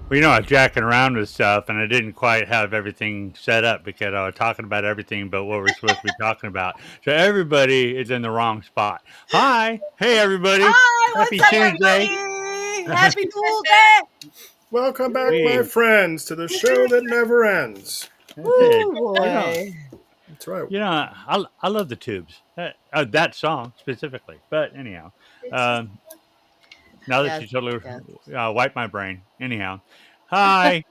Well, I was jacking around with stuff, and I didn't quite have everything set up because I was talking about everything but what we're supposed to be talking about. So everybody is in the wrong spot. Hi, hey everybody, Hi, what's happy up, Tuesday. everybody? Happy Tuesday! Welcome back, my we friends, to the show that never ends. That's it. Woo, You know, boy. That's right. I love the Tubes. That song specifically. But anyhow, um, now that Yes, you totally yes. wiped my brain. Anyhow, hi.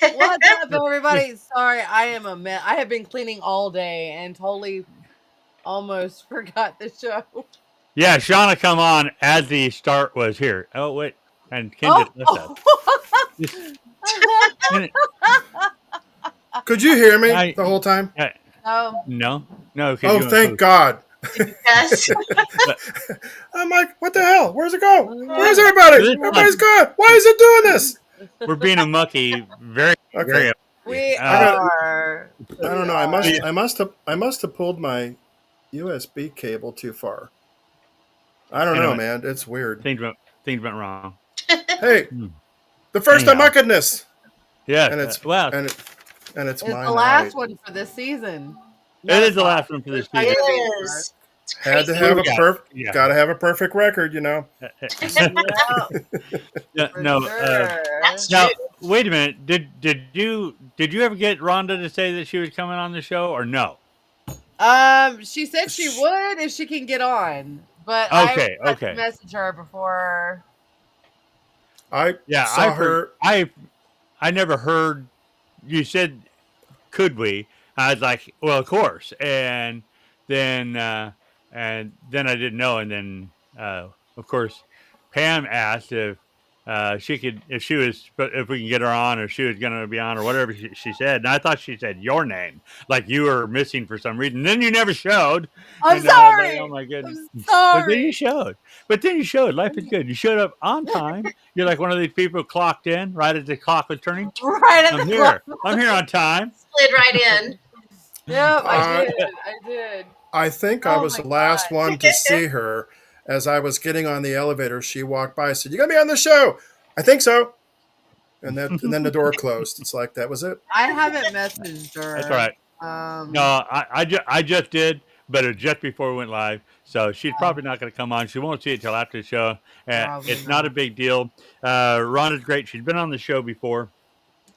What's up, everybody? Sorry, I am a mess. I have been cleaning all day and totally almost forgot the show. Yeah, Shauna come on as the start was here. Oh wait, and Ken just left us. Oh, Just, and Could you hear me I, the whole time? I no. no, because Oh, you went thank post. God. Yes. But I'm like, what the hell? Where's it go? Where's Oh, everybody? this Everybody's gone. Why is it doing this? we're being a mucky, very, Okay, very. we I got. are. I We don't know. are. I must have pulled my USB cable too far. I don't know, Anyway, man. It's weird. things went wrong. Hey, Hmm. the first Anyhow, AMOKness, yes. and it's Well, and it and it's It's the my last night. one for this season. it No, is it's the not. last one for It's this not season. It gonna be anymore. is. It's Had to crazy. What do have we a got? Yeah. got to have a perfect record, Yeah, for No. That's sure. true. Now, wait a minute. Did you ever get Rhonda to say that she was coming on the show or no? She said she would if she can get on, but I Okay. tried to Okay. message her before. I Yeah, saw her. I never heard you said could we? I was like, well, of course. Then and then I didn't know, and then of course Pam asked she could if we can get her on or she was going to be on or whatever she said, and I thought she said your name like you were missing for some reason. Then you never showed, I'm and I was like, oh sorry. my goodness. I'm But then you sorry. showed. But then you showed. Life is good. You showed up on time. You're like one of these people clocked in right as the clock was turning. Right at I'm the club. here. I'm here on time. Slid right in. Yep, I Uh, did. I did. I think I Oh was my the last god. one to see her. As I was getting on the elevator, she walked by. I said, "You gonna be on the show?" I think so. And then the door closed. It's like that was it. I haven't messaged That's all her. right. No, Um, I just did, but it was just before we went live. So she's uh, probably not going to come on. She won't see it till after the show. probably It's not a not. big deal. Rhonda's great. She's been on the show before,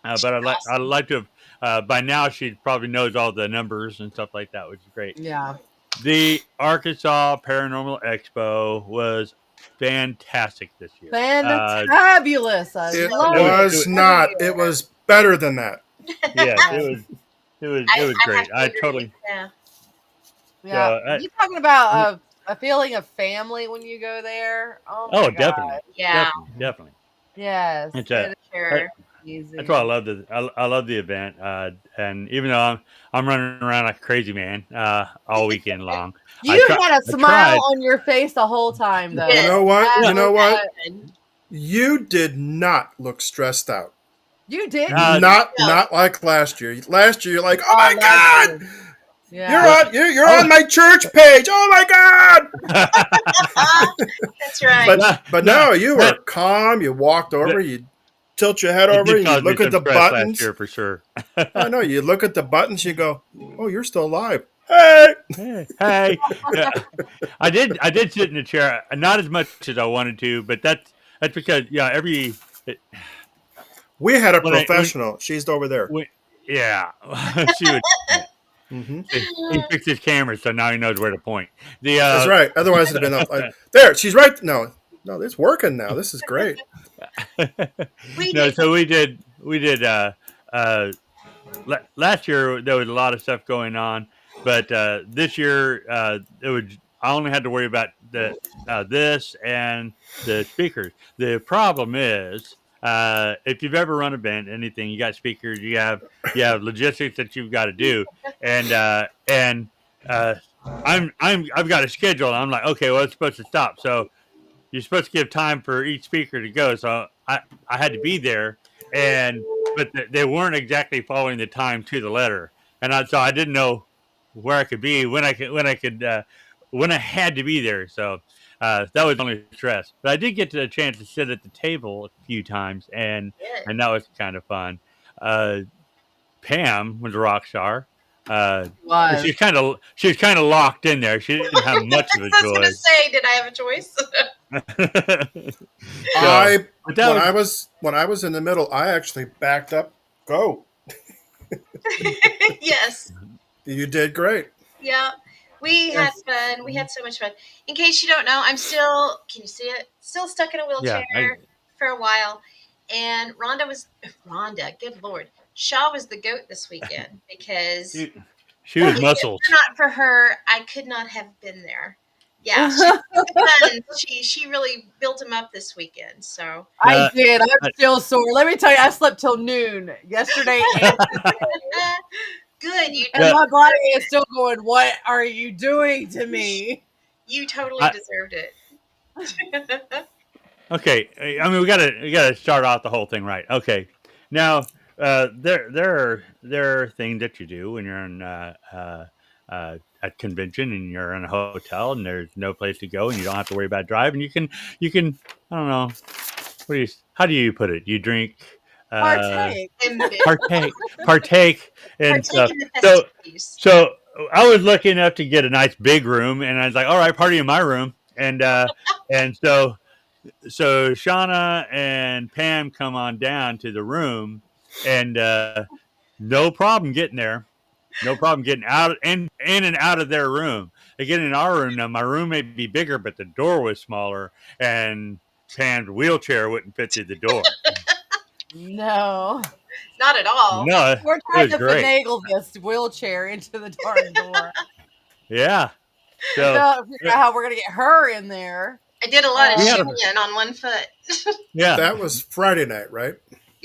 but I'd Awesome. like to have, by now she probably knows all the numbers and stuff like that, which is great. Yeah. The Arkansas Paranormal Expo was fantastic this year. Fantabulous. I It love It was, it it was was every not. It year. was better than that. yes, Yeah. it was I great. have I to agree. totally Yeah. Yeah. so You talking about a feeling of family when you go there? Oh my oh god. Yeah, definitely. Yes. It's It is sure. that's why I amazing. love I love the event. And even though I'm running around like a crazy man all weekend long, You had a I smile tried. on your face the whole time, You You though. did. know what? That Yeah, You was know what? what Good. You did not look stressed out. you didn't. uh, No. Not like last year. Last year, you're like, oh my Oh, last god, year. Yeah. you're oh, on my church page. Oh my god. That's right. But no, no, you that, were calm. You walked over. that You tilt your head it over, did and you cause me look at some the stress last buttons. year for sure. I know. You look at the buttons. You go, oh, you're still alive. Hey. Hey, yeah, I did sit in the chair, not as much as I wanted to, but that's because it, We had a when I professional. She's over there. when yeah she would. Yeah. Hmm. He fixed his camera, so now he knows where to point. The That's right. Otherwise, it'd have been there. She's right. No, no, it's working now. This is great. We no, did. so we did uh last year there was a lot of stuff going on, but this year it was I only had to worry about the this and the speakers. The problem is if you've ever run a band, anything, you got speakers, you have logistics that you've got to do, and uh, I've got a schedule. And I'm like, okay, well, it's supposed to stop, so you're supposed to give time for each speaker to go. So I had to be there, and but they weren't exactly following the time to the letter, and so I didn't know where I could be when I had to be there. So That was only stress. But I did get a chance to sit at the table a few times, Good. and that was kind of fun. Uh, Pam was a rock star. But Was. she was kind of locked in there. She didn't have much of a I was gonna choice. say, did I have a choice? So, I but that was when I was in the middle, I actually backed up. Go. Yes. You did great. Yeah. We had Yes. fun. We had so much fun. In case you don't know, I'm still, can you see it? Still stuck in a yeah. wheelchair for a while. And Rhonda, good Lord. Shaw was the goat this weekend because She, she was if it muscles. were not for her, I could not have been there. Yeah, she fun. She really built him up this weekend. So I Uh, did. I'm uh, still sore. Let me tell you, I slept till noon yesterday and good. You and yeah, my body is still going, what are you doing to me? you totally I, deserved it. okay. I mean, we gotta start off the whole thing right. Okay. Now, there are things that you do when you're in a convention and you're in a hotel and there's no place to go and you don't have to worry about driving. You can I don't know how do you put it? You drink, uh, Partake. And partake and partake stuff. in the So festivities. so I was lucky enough to get a nice big room, and I was like, all right, party in my room, and so Shauna and Pam come on down to the room, and no problem getting there. No problem getting out in and out of their room. They get in our room now. My room may be bigger, but the door was smaller, and Pam's wheelchair wouldn't fit through the door. No. Not at all. No, We're it trying was to great. finagle this wheelchair into the darn door. Yeah. We're So trying to figure out how we're gonna get her in there. I did a lot of we Uh, had a shimmying on one foot. yeah. That was Friday night, right?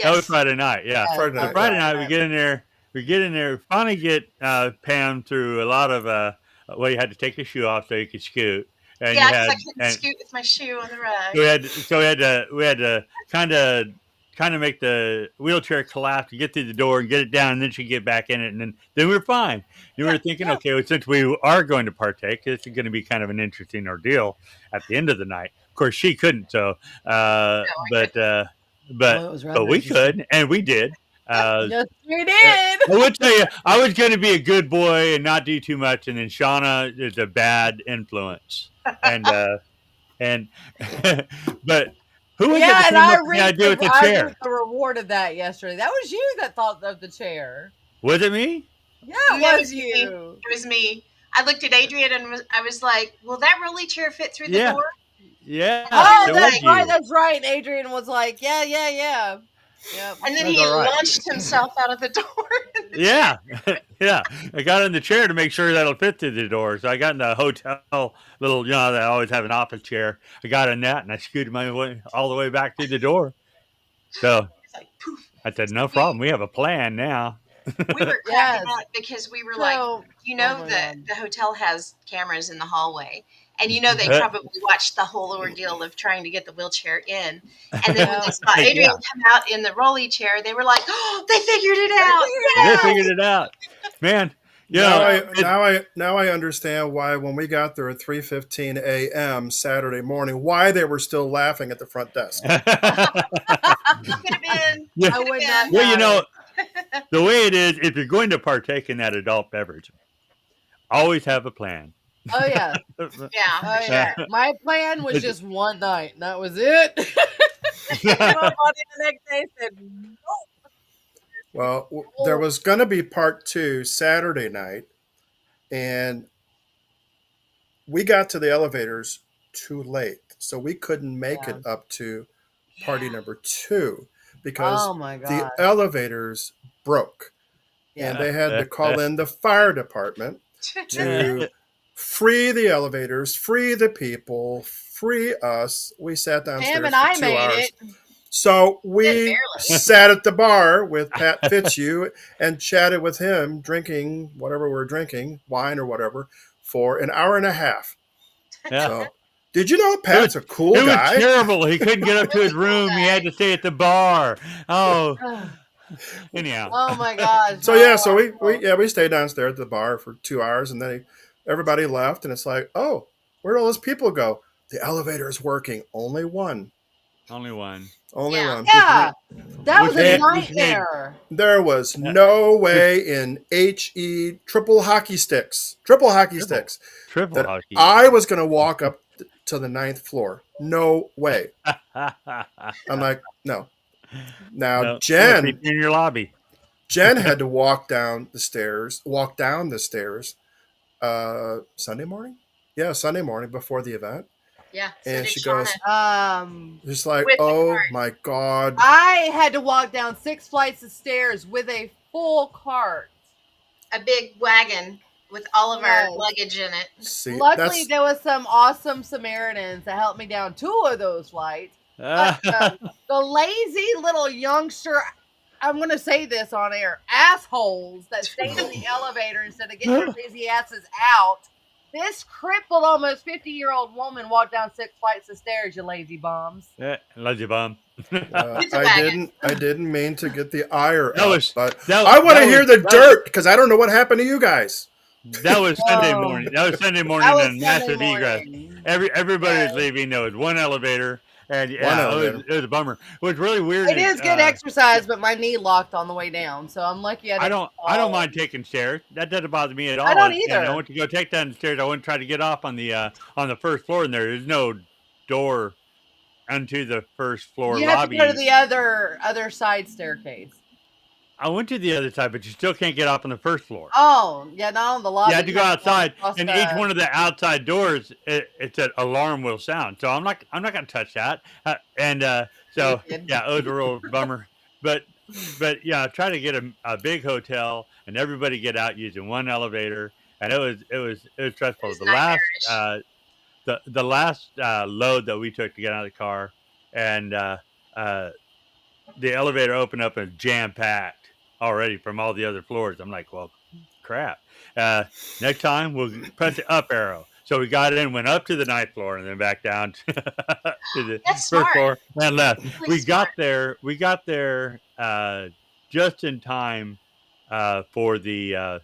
That was Yes. Friday night. Yeah. yes, Friday So that night, was yeah. Friday night we right. get in there. We get in there. Finally get Pam through a lot of well, you had to take your shoe off so you could scoot, and you Yeah, because I had couldn't and scoot with my shoe on the rug. we had to kind of make the wheelchair collapse to get through the door and get it down, and then she get back in it, and then we were fine. You Yeah. were thinking, okay, well, since we are going to partake, this is going to be kind of an interesting ordeal at the end of the night. Of course, she couldn't, so No, I but couldn't. Oh, it was rather we interesting. could, and we did. Uh, Yes, we I did. would tell you, I was going to be a good boy and not do too much, and then Shauna is a bad influence, and and but who was it that Yeah, and came up with the idea with the I reaped chair? the reward of that yesterday. That was you that thought of the chair. Was it me? Yeah, it No, it was was me. you. It was me. I looked at Adrian and I was like, "Will that really chair fit through the Yeah, door?" And yeah, he Oh, was it was that's like, right. you. That's right. And Adrian was like, yeah, yeah, yeah. Yep. and then That's he all right. launched himself out of the door in the chair. Yeah, yeah. I got in the chair to make sure that'll fit through the door. So I got in the hotel little, they always have an office chair. I got in that and I scooted my way all the way back through the door. So It's like poof. I said, So no problem. We have a plan now. we were cracking Yes. up because we were like, So, oh my the God. the hotel has cameras in the hallway, and they probably watched the whole ordeal of trying to get the wheelchair in. And then when Yeah. they saw Adrian Yeah, come out in the rolly chair, they were like, "Oh, they figured it I out! they figured figured it out. Man, Now it out. I understand why when we got there at 3:15 a.m. Saturday morning, why they were still laughing at the front desk. Could have been, yeah. I could would have not been." Well, doubt it. the way it is, if you're going to partake in that adult beverage, always have a plan. Oh, yeah. Yeah, for Oh, sure. yeah. My plan was just one night, and that was it. And my body the next day said, Well, there no. was going to be part two Saturday night, and we got to the elevators too late. So we couldn't make Yeah. it up to party Yeah. number two because Oh, my the God. elevators broke. And Yeah. they had to call in the fire department to free the elevators, free the people, free us. We sat Pam downstairs and for I two made hours. it. So Did we barely. sat at the bar with Pat Fitzhugh and chatted with him, drinking whatever we're drinking, wine or whatever, for an hour and a half. Yeah. So, did you know It was Pat's a cool it was guy? terrible. He couldn't get up to his Really cool room. He had guy. to stay at the bar. Oh, anyhow. Oh, my gosh. So How yeah, so awful. we stayed downstairs at the bar for 2 hours, and then everybody left, and it's like, oh, where'd all those people go? The elevator is working. Only one. Only one. Only Yeah. one. Which Yeah, made that was a which made nightmare. There was uh, no which way in HE triple hockey triple sticks triple that hockey. I was going to walk up to the ninth floor. No way. I'm like, no. Now No, I'm gonna feed you in your lobby. Jen had to walk down the stairs, Sunday morning. Yeah, Sunday morning before the event, Yeah. So and did she Shauna goes, Um, just like, with the oh cart. my god. I had to walk down 6 flights of stairs with a full cart. A big wagon with all of our Yes. luggage in it. See, Luckily, that's there was some awesome Samaritans that helped me down 2 of those flights. But the lazy little youngster, I'm going to say this on air, assholes that stayed in the elevator instead of getting their lazy asses out. This crippled, almost 50-year-old woman walked down 6 flights of stairs, you lazy bums. Lazy bum. With the I wagon. didn't mean to get the ire That out, was but that I want to that was hear the that, dirt because I don't know what happened to you guys. that was Sunday Oh, morning. That was Sunday that morning was and Sunday massive egress. morning. Everybody was Yes. leaving. There was one elevator, and One yeah, elevator. it was a bummer. What's really weird It is is good exercise, but my knee locked on the way down, so I'm lucky I didn't I don't fall. mind taking stairs. That doesn't bother me at I all. don't And I either. went to go take down the stairs. I went to try to get off on the first floor, and there's no door onto the first floor You have to go to lobby. the other side staircase. I went to the other side, but you still can't get up on the first floor. Oh, yeah, not on the You lobby. had to You go have to walk outside, across and each the. one of the outside doors, it said alarm will sound. So I'm not gonna touch that. And so Stupid. yeah, it was a real bummer. But yeah, try to get a big hotel and everybody get out using one elevator, and it was It stressful. was nightmarish. The last load that we took to get out of the car, and uh, the elevator opened up and jam packed already from all the other floors. I'm like, well, crap. Uh, Next time we'll press the up arrow. So we got in, went up to the ninth floor, and then back down to the That's first smart. floor and left. Really smart. We got there just in time for uh,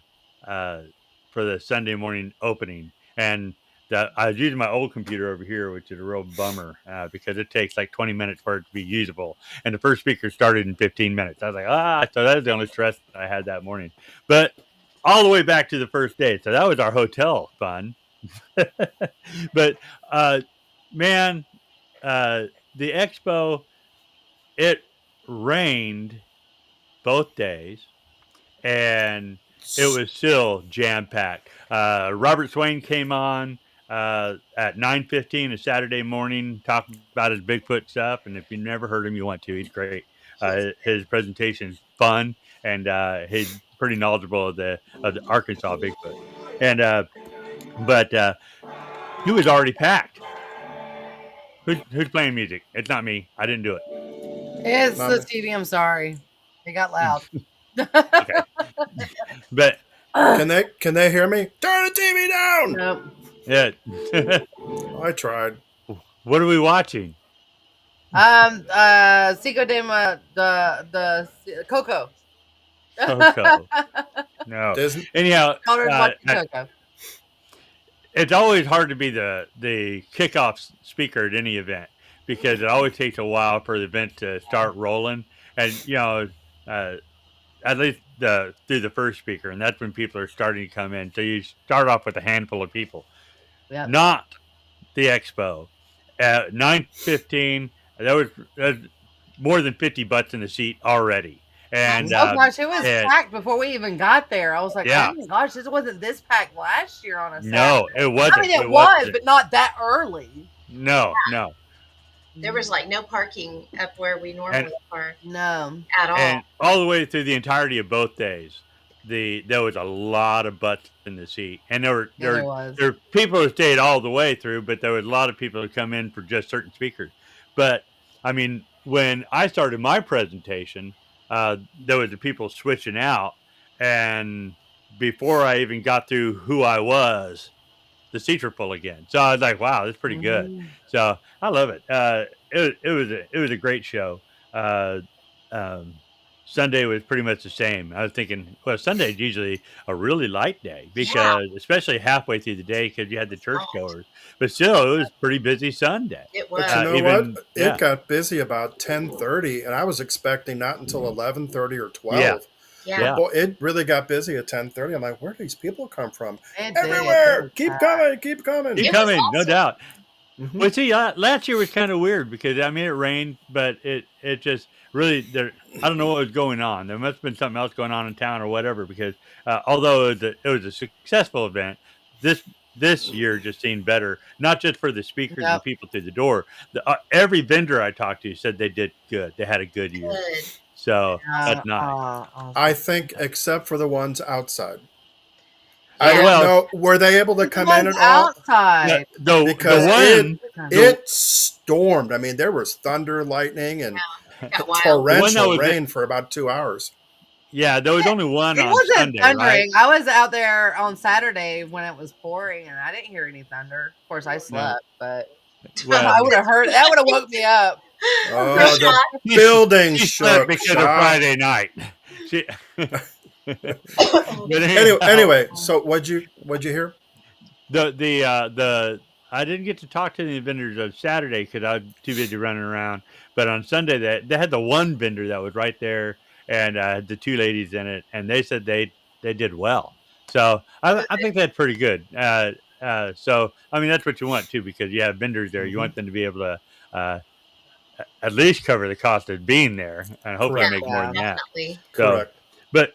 the Sunday morning opening, and that I was using my old computer over here, which is a real bummer because it takes like 20 minutes for it to be usable. And the first speaker started in 15 minutes. I was like, so that was the only stress that I had that morning. But all the way back to the first day. So that was our hotel fun. But uh, man, uh, the expo, it rained both days and it was still jam packed. Robert Swain came on at 9:15 a Saturday morning, talking about his Bigfoot stuff. And if you never heard him, you want to. He's great. He's His presentation is fun, and he's pretty knowledgeable of the Arkansas Bigfoot. And but he was already packed. Who's playing music? It's not me. I didn't do it. It's the Mama. TV. I'm sorry, it got loud. Okay, but Can they hear me? Turn the TV down. Nope. yeah. I tried. What are we watching? Cinco de the Coco. Coco. No. Disney. Anyhow, Daughter's watching Coco. it's always hard to be the kickoff speaker at any event because it always takes a while for the event to start rolling, and uh, at least through the first speaker, and that's when people are starting to come in. So you start off with a handful of people, Yep. not the expo. At 9:15, there was more than 50 butts in the seat already, and Oh gosh, it was and packed before we even got there. I was like, yeah, oh my gosh, this wasn't this packed last year on a no, Saturday. it I mean, wasn't. it It was, wasn't. but not that early. No, no. there was like no parking up where we And normally park No, at all. and all the way through the entirety of both days, there was a lot of butts in the seat, and yeah, there was. there were people who stayed all the way through, but there was a lot of people who come in for just certain speakers. But I mean, when I started my presentation, there was the people switching out, and before I even got through who I was, the seats were full again. So I was like, wow, that's pretty good. Mhm. So I love it. It was a great show. Uh, um, Sunday was pretty much the same. I was thinking, well, Sunday's usually a really light day Yeah, because, especially halfway through the day, because you had the salt. churchgoers. But still, it was pretty busy Sunday. It But you was. know what? Even It yeah, got busy about 10:30, and I was expecting not until 11:30 or yeah, 12. Yeah. But yeah. boy, it really got busy at 10:30. I'm like, where do these people come from? It did. It Everywhere. was Keep packed. coming. Keep coming. Keep It was coming, no awesome. doubt. Hmm. Well, see, last year was kind of weird because I mean it rained, but it just really there. I don't know what was going on. There must have been something else going on in town or whatever. Because although it was a successful event, this this year just seemed better. Not just for the speakers and the Yep. people through the door. Every vendor I talked to said they did good. They had a good year. Good. So Yeah. that's nice. I Awesome. think, except for the ones outside. I Yeah. don't Well, know. Were they able to The come in ones at all? the outside. the Because one the it stormed. I mean, there was thunder, lightning, and It got wild. the one that torrential was rain for about 2 hours. yeah, there was only one It on wasn't Sunday, right? thundering. I was out there on Saturday when it was pouring, and I didn't hear any thunder. Of course, I No. slept, but Well, I would have heard that. Would have woke me up. For Oh, the Sean. she, building she slept shook, because of Shaw. Friday night. She, but anyhow, Anyway, so what'd you hear? the I didn't get to talk to the vendors on Saturday because I was too busy running around. But on Sunday, they had the one vendor that was right there, and had the two ladies in it, and they said they did well. So I think that's pretty good. So I mean that's what you want too because you have vendors there. You Hmm. want them to be able to uh, at least cover the cost of being there, and hopefully Yeah, Correct. make more Yeah. than that. definitely. So, Correct. but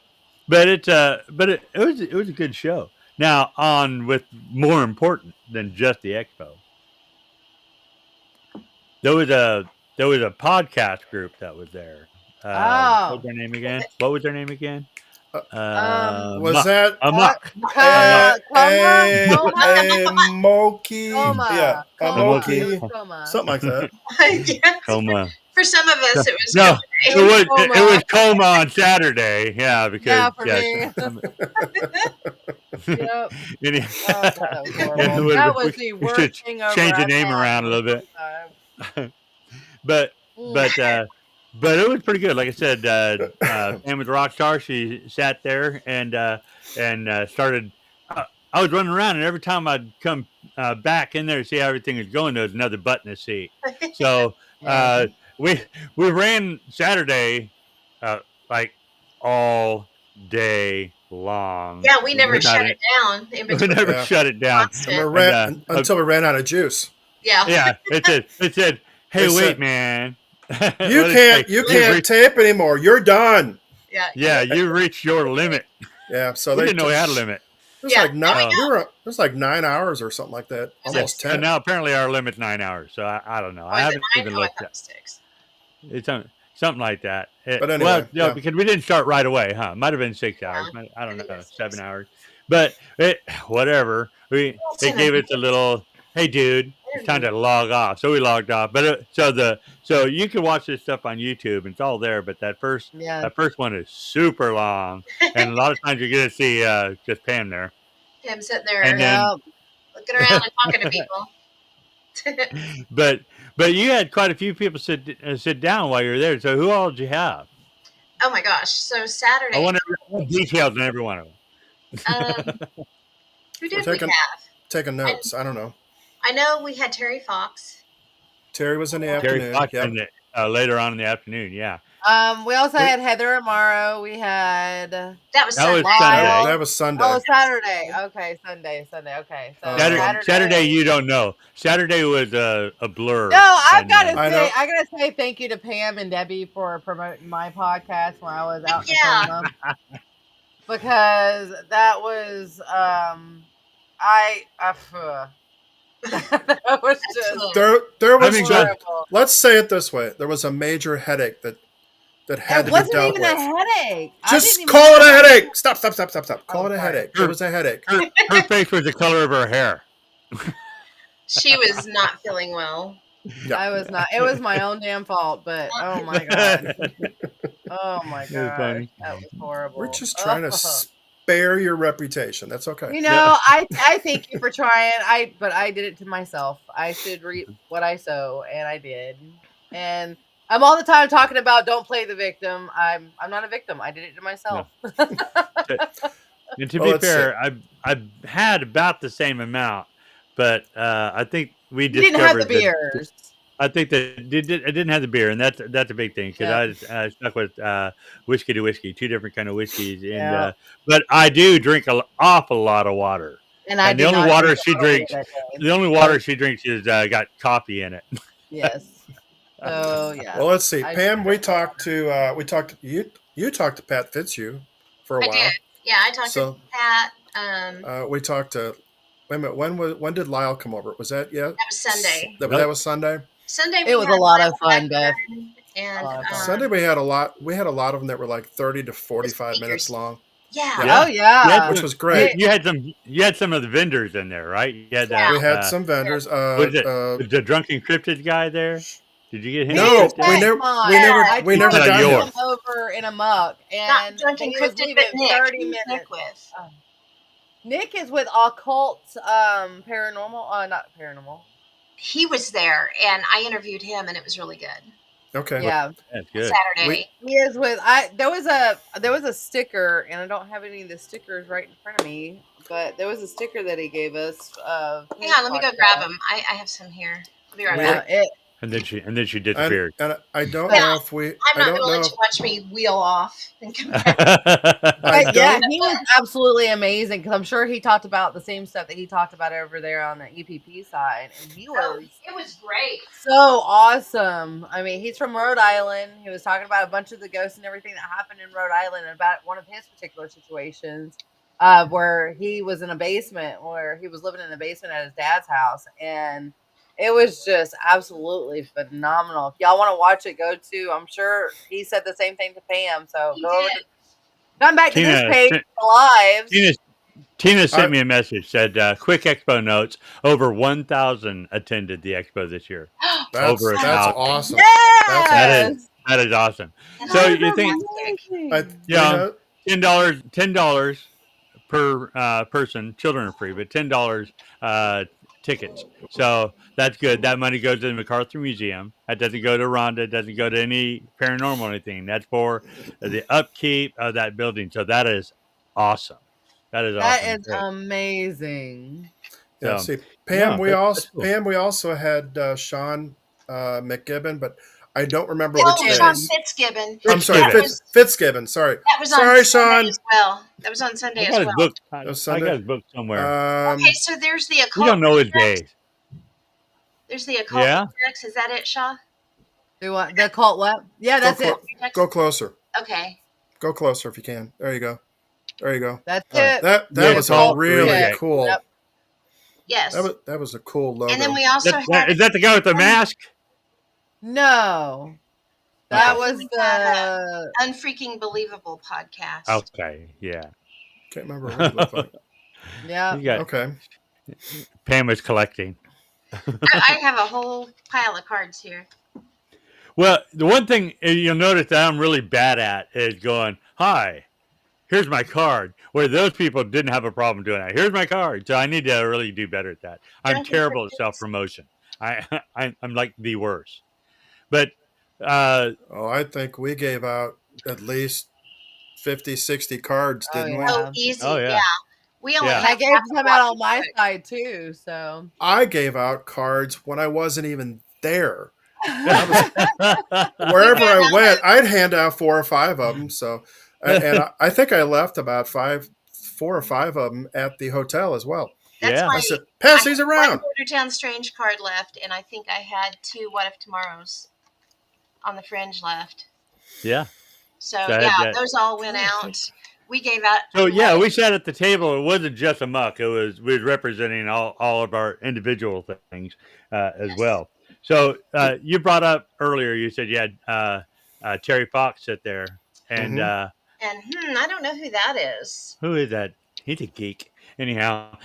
it was a good show. Now on with more important than just the expo, there was a there was a podcast group that was there. What was Oh. their name again? What was their name again? Uh, was Muck. that Muck. a Muck. Coma, coma, A-M-O-K? Yeah, coma. It A-M-O-K. was A-M-O-K. coma. Something like that. Yes. Coma. For some of us, it was No, It it was was it coma. was coma on Saturday. Yeah, because Yeah, for me. Yep. any- Oh god, that was yeah, horrible. That was the we should worst hangover change the I've name had around a in a little long bit. time. but Mm. but but it was pretty good. Like I said, Pam with Rockstar, she sat there and started. I was running around, and every time I'd come back in there to see how everything was going, there was another button to see. So Yeah. we we ran Saturday uh, like all day long. Yeah, we never Without shut it. it down in We between. never Yeah. shut it down. Constant. And Until we ran out of juice. Yeah. yeah, it said, They "Hey, said, wait, man." What you did it say? can't you You've can't reached, tape anymore. You're done. Yeah. yeah, you reached your limit. Yeah. So We they didn't know took. we had a It limit. was Yeah. like Now we not. So We were. It was like 9 hours or something like that. Is it Almost six? and 10. now apparently our limit's 9 hours. So I don't know. Oh, I is it haven't nine? even Oh, I looked thought it at was six. it's something like that. But Well, anyway, no, yeah. because we didn't start right away, huh? Might have been 6 hours. Yeah. I I don't think it know, was 7 hours. six. But whatever. It's They in a gave us a little. Hey, dude, it's time interview. to log off. So we logged off. But so you can watch this stuff on YouTube. It's all there. But Yeah. that first one is super long, and a lot of times you're gonna see just Pam there, Him sitting and there then Yeah. looking around and talking to people. but you had quite a few people sit down while you were there. So who all did you have? Oh my gosh. So I Saturday, want details on every one of um, them. who We're did we have? taking I, notes. I don't know. I know we had Terry Fox. Terry was in the Terry afternoon. Fox Yep. in later on in the afternoon. Yeah, We also We, had Heather Amaro. We had That was that was Sunday. Sunday. that Lyle. was Sunday. Oh, Saturday. Okay, Sunday. Okay. So Um, Saturday you don't know. Saturday was a blur. No, I've And got to I say, know. I got to say thank you to Pam and Debbie for promoting my podcast when I was out in Yeah. Tacoma, because that was that was just Excellent. There I was mean, just. horrible. Let's say it this way: there was a major headache that had It to be wasn't dealt even with. a headache. I didn't Just even call it a have headache. Stop. Call Oh, it a sorry. headache. It was a headache. her face was the color of her hair. She was not feeling well. Yeah. I was not. It was my own damn fault. But oh my god, oh my It was gosh, funny. that was horrible. We're just trying to spare your reputation. That's okay. You know, I thank you for trying. But I did it to myself. I should reap what I sow, and I did. And I'm all the time talking about don't play the victim. I'm not a victim. I did it to myself. And to Well, be let's see. fair, I've had about the same amount, but I think we You didn't have the discovered that beers. I think that I didn't have the beer, and that's a big thing because Yeah. I stuck with whiskey to whiskey, two different kind of whiskeys, and Yeah. but I do drink an awful lot of water, And I and the did only not drink water a she lot of beer drinks, that day. the only I water was, she drinks is got coffee in it. yes. So yeah. Well, let's see. I Pam, we talked to you talked to Pat Fitzhugh for a I did. while. Yeah, I talked to So Pat. we talked to. Wait a minute. When did Lyle come over? Was that yet? That was Sunday. That was Sunday. Sunday we It was had a lot of Lyle fun, Beth. Blackburn A and lot of fun. Sunday we had a lot. We had a lot of them that were like 30 to 45 minutes speakers. long. Yeah. Yeah, Oh yeah. which was great. You had some of the vendors in there, right? You had Yeah. We had some vendors. what is it? The drunken cryptid guy there? Did you get him? He No, was encrypted? I we tried never to got get him. him over in A.M.O.K, Not and Drunken he was Cryptid, leaving but Nick. 30 Who's minutes. Nick with? Nick is with Occult paranormal, not paranormal. He was there, and I interviewed him, and it was really good. Okay. Yeah. That's good. Saturday. He is with there was a sticker, and I don't have any of the stickers right in front of me, but there was a sticker that he gave us. Hang on, let me go grab them. I have some here. I'll be right back. And then she disappeared. And I don't Yeah, know if we. I'm I not don't going to know. let you watch me wheel off and come back. I Yeah, don't. he was absolutely amazing because I'm sure he talked about the same stuff that he talked about over there on the EPP side, and he was It was great. so awesome. I mean, he's from Rhode Island. He was talking about a bunch of the ghosts and everything that happened in Rhode Island and about one of his particular situations where he was in a basement, where he was living in the basement at his dad's house, and it was just absolutely phenomenal. If y'all want to watch it, go to. I'm sure he said the same thing to Pam. So He go over did. to come back to this Tina, page, the lives. Tina sent me a message, said, quick expo notes, over 1,000 attended the expo this year. That's Over 1,000. awesome. Yes! That is awesome. And So I you was think, fantastic. $10 per person, children are free, but $10 tickets. So that's good. That money goes to the MacArthur Museum. That doesn't go to Rhonda. It doesn't go to any paranormal or anything. That's for the upkeep of that building. So that is awesome. That is That awesome. is amazing. Yeah. So, See, Pam. that's cool. Pam. We also had Sean McGibbon, but I don't remember Oh, which Sean days. Fitzgibbon. I'm sorry, Fitzgibbon. Fitzgibbon. Sorry. That was on Sorry, Sunday Sean. as well. That was on Sunday I as got his well. book. That was I got Sunday. his book somewhere. Okay, so there's the We occult. don't know his days. There's the occult. Yeah. Matrix. Is that it, Shaw? Do what? The cult what? Yeah, that's it. Go closer. Okay. Go closer if you can. There you go. There you go. That's All right. it. That Yeah, was cult really reject. cool. Yep. Yes. That was a cool logo. And then we also had Is that the guy with the mask? No. That Okay. was We had the Unfreaking Believable podcast. Okay. Yeah. Can't remember what it looked like. yeah. You got Okay. Pam was collecting. I have a whole pile of cards here. Well, the one thing you'll notice that I'm really bad at is going, "Hi, here's my card." Where those people didn't have a problem doing that. Here's my card. So I need to really do better at that. I'm Drunken terrible at Cryptids. self promotion. I'm like the worst. But I think we gave out at least 50, 60 cards, Oh, didn't we? yeah. Oh, easy. Oh, yeah. Yeah. We only Yeah. And I have gave half some a out lot on my to do it. side too. So I gave out cards when I wasn't even there. Wherever I went, I'd hand out 4 or 5 of them. So, and I think I left about 4 or 5 of them at the hotel as well. That's Yeah. I why said, pass I these had around. one Bordertown Strange card left, and I think I had 2 What If Tomorrows on the fringe left. yeah. So That- yeah, that- those all went out. We gave out. So yeah, we sat at the table. It wasn't just A.M.O.K. We was representing all of our individual things as well. So you brought up earlier. You said you had Terry Fox sit there, and Mhm. And I don't know who that is. who is that? He's a geek. Anyhow,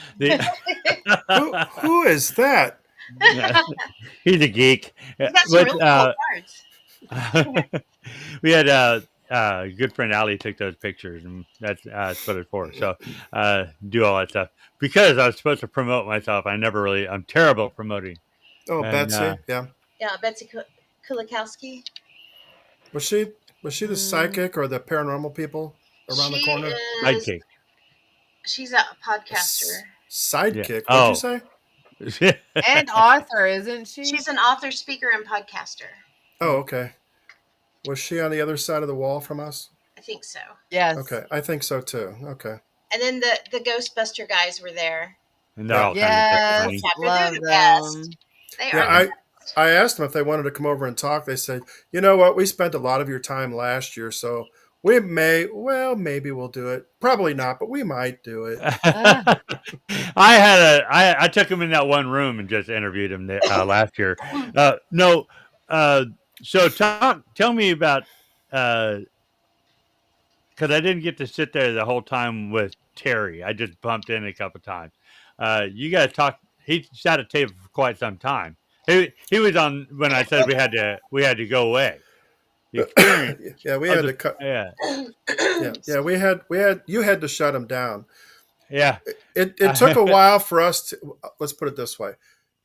Who is that? he's a geek. He's got some really cool cards. We had good friend Ali took those pictures, and that's what it's for. So do all that stuff because I was supposed to promote myself. I'm terrible at promoting. Oh, And, Betsy. Yeah. Yeah, Betsy Kulikowski. Was she the Mm. psychic or the paranormal people around the She corner? is. Sidekick. She's a podcaster. Yeah. Sidekick. What'd you Oh. say? And author, isn't she? She's an author, speaker, and podcaster. Oh, okay. Was she on the other side of the wall from us? I think so. Yes. Okay, I think so too. Okay. And then the Ghostbuster guys were there. And they're Yeah. all kind of Yes. funny. They're Love the them. best. They Yeah, are the I asked them if they wanted to come over and talk. They said, "You know what? We spent a lot of your time last year, so maybe we'll do it. Probably not, but we might do it." I took him in that one room and just interviewed him last year. No, so tell me about because I didn't get to sit there the whole time with Terry. I just bumped in a couple times. You guys talked. He sat at a table for quite some time. He was on when I said we had to go away. The experience. Yeah, we of had the- to cut. Yeah, Yeah, we had you had to shut him down. yeah. It took a while for us to. Let's put it this way.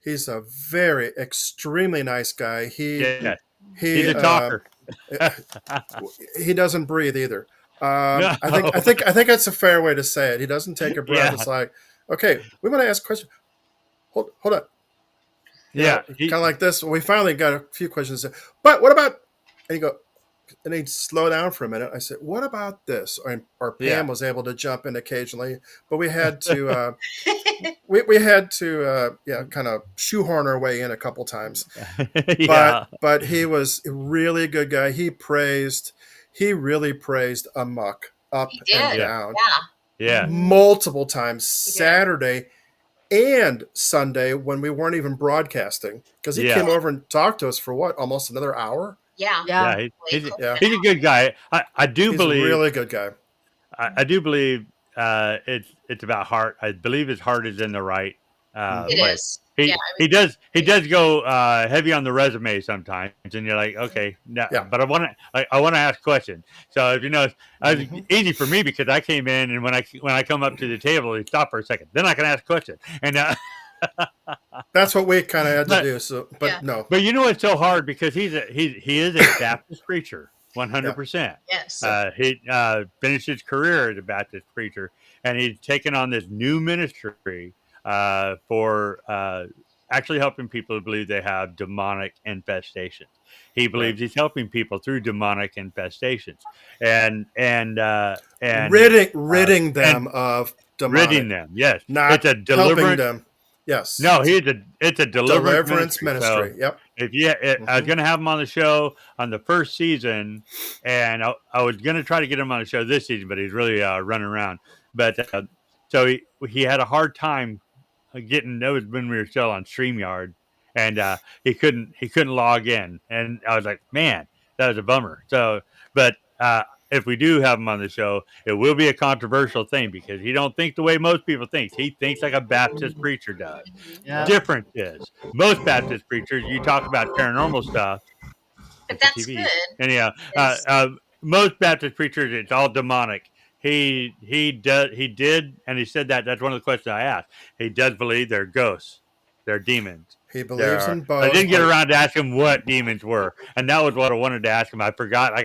He's a very extremely nice guy. Yeah. He He's a talker. he doesn't breathe either. No. I think that's a fair way to say it. He doesn't take a breath. Yeah. It's like, okay, we want to ask a question. Hold on. Yeah. Kind of like this. We finally got a few questions. But what about? And he go, and he'd slow down for a minute. I said, "What about this?" Or Pam Yeah. was able to jump in occasionally, but we had to we had to kind of shoehorn our way in a couple times. Yeah. But he was a really good guy. He really praised A.M.O.K up He and did. down Yeah. multiple times, did. Saturday and Sunday when we weren't even broadcasting, because he Yeah. came over and talked to us for what, almost another hour. Yeah. Yeah. Yeah. He's Yeah. a good guy. I do He's believe. a really good guy. I do believe it's about heart. I believe his heart is in the right Mhm. It place. is. He Yeah, he does go heavy on the resume sometimes, and you're like, okay, no, Yeah. but I want to ask questions. So if you know, it's Mhm. easy for me because I came in, and when I come up to the table, he stop for a second, then I can ask questions. And That's what we kind of had to But- do. So, but Yeah. no, but you know it's so hard because he is a Baptist preacher, 100%. yes. He finished his career as a Baptist preacher, and he's taken on this new ministry for actually helping people who believe they have demonic infestations. He believes he's helping people through demonic infestations, and ridding them of demonic, ridding them. Yes, not it's a helping deliverance. them. Yes. No, it's a deliverance ministry. So Yep. if I was going to have him on the show on the first season, and I was going to try to get him on the show this season, but he's really running around. But so he had a hard time getting. That was when we were still on StreamYard, and he couldn't log in, and I was like, man, that was a bummer. So, but if we do have him on the show, it will be a controversial thing because he don't think the way most people think. He thinks like a Baptist preacher does. Yeah. Difference is most Baptist preachers, you talk about paranormal stuff, But it's a that's TV. good. Anyhow, It's- most Baptist preachers, it's all demonic. He did, and he said that's one of the questions I asked. He does believe they're ghosts, they're demons. He believes in both. I didn't get around to ask him what demons were, and that was what I wanted to ask him. I forgot.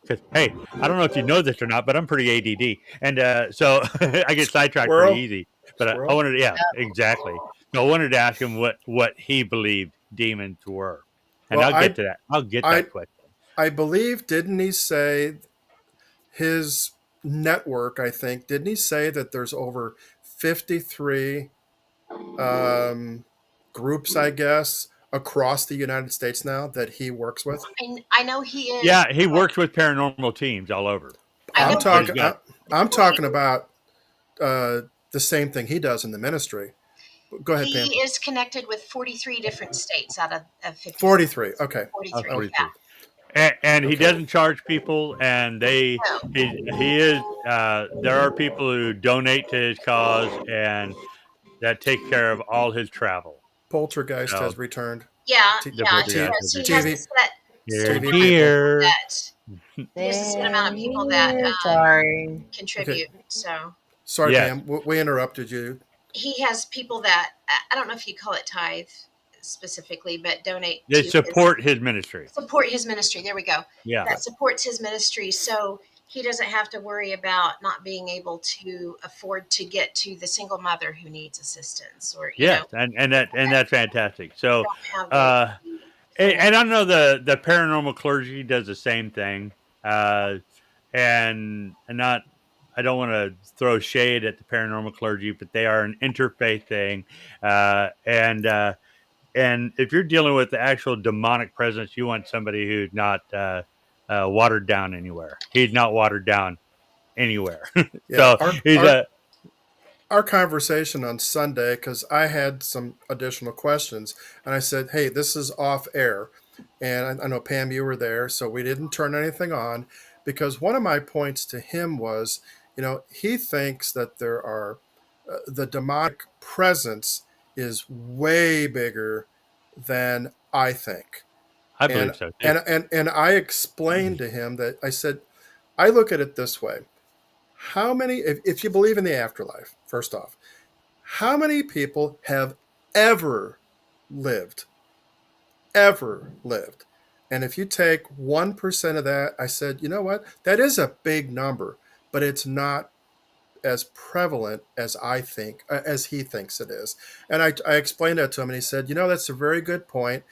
Because hey, I don't know if you know this or not, but I'm pretty ADD, and so I get sidetracked Squirrel. pretty easy. But I Squirrel. wanted, exactly. So I wanted to ask him what he believed demons were, and Well, I'll get to that. I'll get that question. I believe, didn't he say his network? I think, didn't he say that there's over 53 groups, I guess, across the United States now that he works with? I know he is. Yeah, he works with paranormal teams all over. I know I'm talking about the same thing he does in the ministry. Go ahead, Pam. he is connected with 43 different states out of 50. 43. Okay. 43. 43. Yeah. And he Okay. doesn't charge people, and he is. There are people who donate to his cause and that take care of all his travel. Poltergeist No. has returned. Yeah, T- yeah. Poltergeist He has has TV. a set TV Here. that there's a set amount of people that Sorry. contribute. So Sorry, Yes. Pam. We interrupted you. he has people that I don't know if you call it tithe. specifically, but donate They to support his ministry. support his ministry. There we go. Yeah. That supports his ministry, so he doesn't have to worry about not being able to afford to get to the single mother who needs assistance, or Yes, and that's fantastic. So, don't have the uh, and I know the paranormal clergy does the same thing. Uh, and not I don't want to throw shade at the paranormal clergy, but they are an interfaith thing. And if you're dealing with the actual demonic presence, you want somebody who's not watered down anywhere. He's not watered down anywhere. Yeah, So our he's our a our conversation on Sunday, because I had some additional questions, and I said, "Hey, this is off air," and I know Pam, you were there, so we didn't turn anything on, because one of my points to him was, he thinks that there are the demonic presence is way bigger than I think, I and believe so too. and I explained to him that I said, I look at it this way: how many, if you believe in the afterlife, first off, how many people have ever lived, ever lived? And if you take 1% of that, I said, you know what? That is a big number, but it's not as prevalent as I think, as he thinks it is. And I explained that to him, and he said, that's a very good point.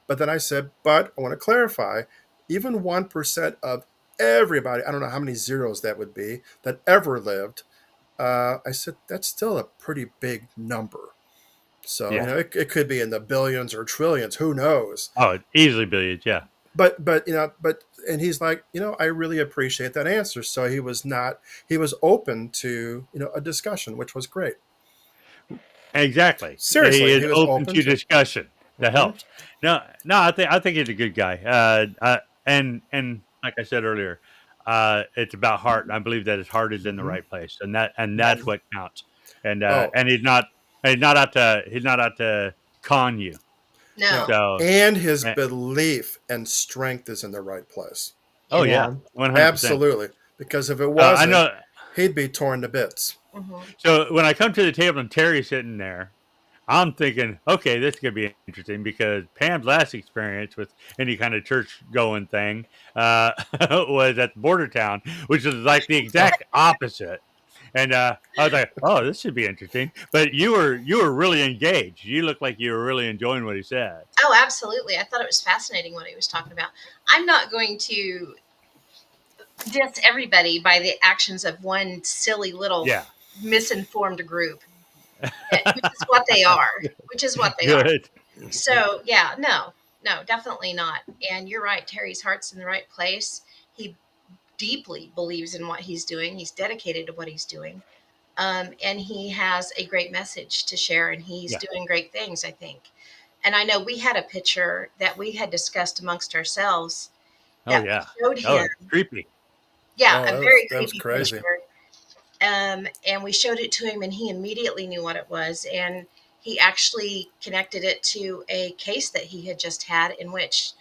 But then I said, but I want to clarify, even 1% of everybody, I don't know how many zeros that would be, that ever lived, I said, that's still a pretty big number. So, Yeah. it could be in the billions or trillions, who knows? Oh, easily billions. Yeah. But and he's like, I really appreciate that answer. So he was open to, a discussion, which was great. Exactly. He Seriously, is he was open open to to. discussion. That Hmm. helps. No, I think he's a good guy. And like I said earlier, it's about heart. I believe that his heart is in the Hmm. right place, and that's Hmm. what counts. And Oh, he's not out to con you. no. no. So, And his eh, belief and strength is in the right place. oh Yeah. yeah, Yeah. 100%. Absolutely. Because if it I wasn't, know. he'd be torn to bits. Hmm. So when I come to the table and Terry's sitting there, I'm thinking, okay, this could be interesting because Pam's last experience with any kind of church going thing was at the border town, which is like the exact opposite. And I was like, oh, this should be interesting. But you were really engaged. You looked like you were really enjoying what he said. Oh, absolutely. I thought it was fascinating what he was talking about. I'm not going to diss everybody by the actions of one silly little Yeah. misinformed group, which is what they are. Which is what they are. Good. So yeah, no, definitely not. And you're right. Terry's heart's in the right place. He deeply believes in what he's doing. He's dedicated to what he's doing. And he has a great message to share, and he's Yeah. doing great things, I think. And I know we had a picture that we had discussed amongst ourselves Oh that we yeah. showed Oh, him. it's creepy. Yeah, Oh, a very that was creepy crazy. picture. And we showed it to him, and he immediately knew what it was. And he actually connected it to a case that he had just had, in which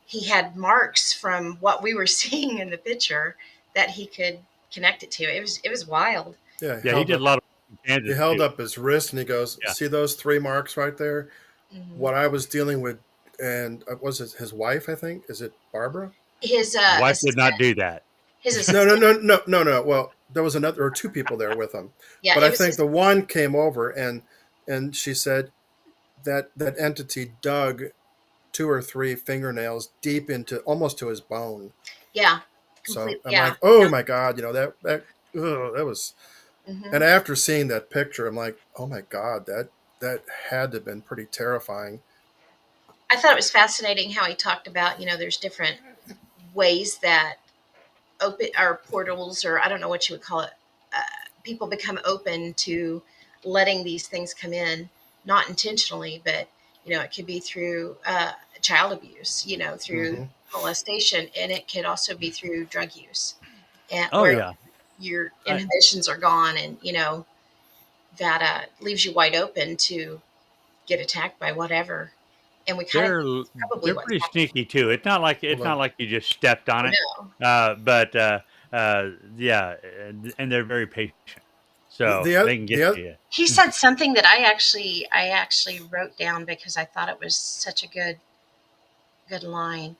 he had marks from what we were seeing in the picture that he could connect it to. It was wild. Yeah, Yeah, he did a lot of work in he Kansas held too. up his wrist and he goes, Yeah. "See those 3 marks right there? Hmm. What I was dealing with." And was it his wife? I think, is it Barbara? His His wife did not assistant, do that. his No, no, assistant. no, no, no, no. Well, there was another or two people there with him, Yeah, but it I was think his. the one came over and she said that entity dug 2 or 3 fingernails deep into almost to his bone. Yeah, So complete. I'm Yeah. like, oh No. my god, that ugh, that was. Hmm. And after seeing that picture, I'm like, oh my god, that had to have been pretty terrifying. I thought it was fascinating how he talked about, there's different ways that open or portals, or I don't know what you would call it. Uh, People become open to letting these things come in, not intentionally, but it could be through child abuse, through Hmm. molestation, and it could also be through drug use, and Oh where yeah. your I, inhibitions are gone, and that leaves you wide open to get attacked by whatever. And we kind of they're think it's probably they're what's pretty happening. sneaky too. Hold It's not on. like you just stepped on Oh it, no. but yeah, and they're very patient. so the they oth- can the get oth- to you. He said something that I actually wrote down because I thought it was such a good line.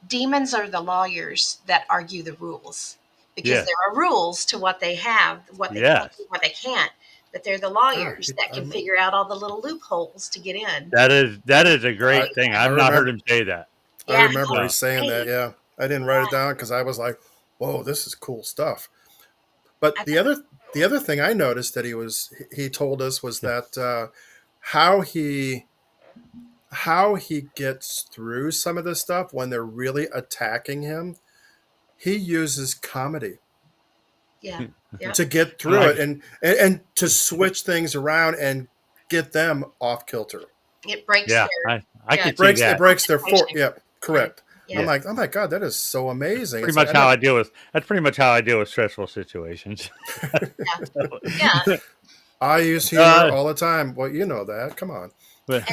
Demons are the lawyers that argue the rules because Yeah. there are rules to what they have, what they can do, Yes. what they can't. But they're the ah, lawyers he- that I, can rem- figure out all the little loopholes to get in. That is a I great thing. I I've not heard remember him say that. I Yeah, remember he So saying that. hey, Yeah, I didn't write it down because I was like, "Whoa, this is cool stuff." But I, the other thing I noticed that he told us was that how he gets through some of this stuff when they're really attacking him. He uses comedy yeah, yep, to get I through it like and to switch things around and get them off kilter. it breaks yeah, their I yeah could see It that. breaks their concentration. Yeah, Right. correct. I'm Yeah, Yeah. like, oh my god, that is so amazing. Pretty It's like much I how never. I deal with that's pretty much how I deal with stressful situations. yeah, yeah. I use humor uh, all the time. Well, you know that. Come on. but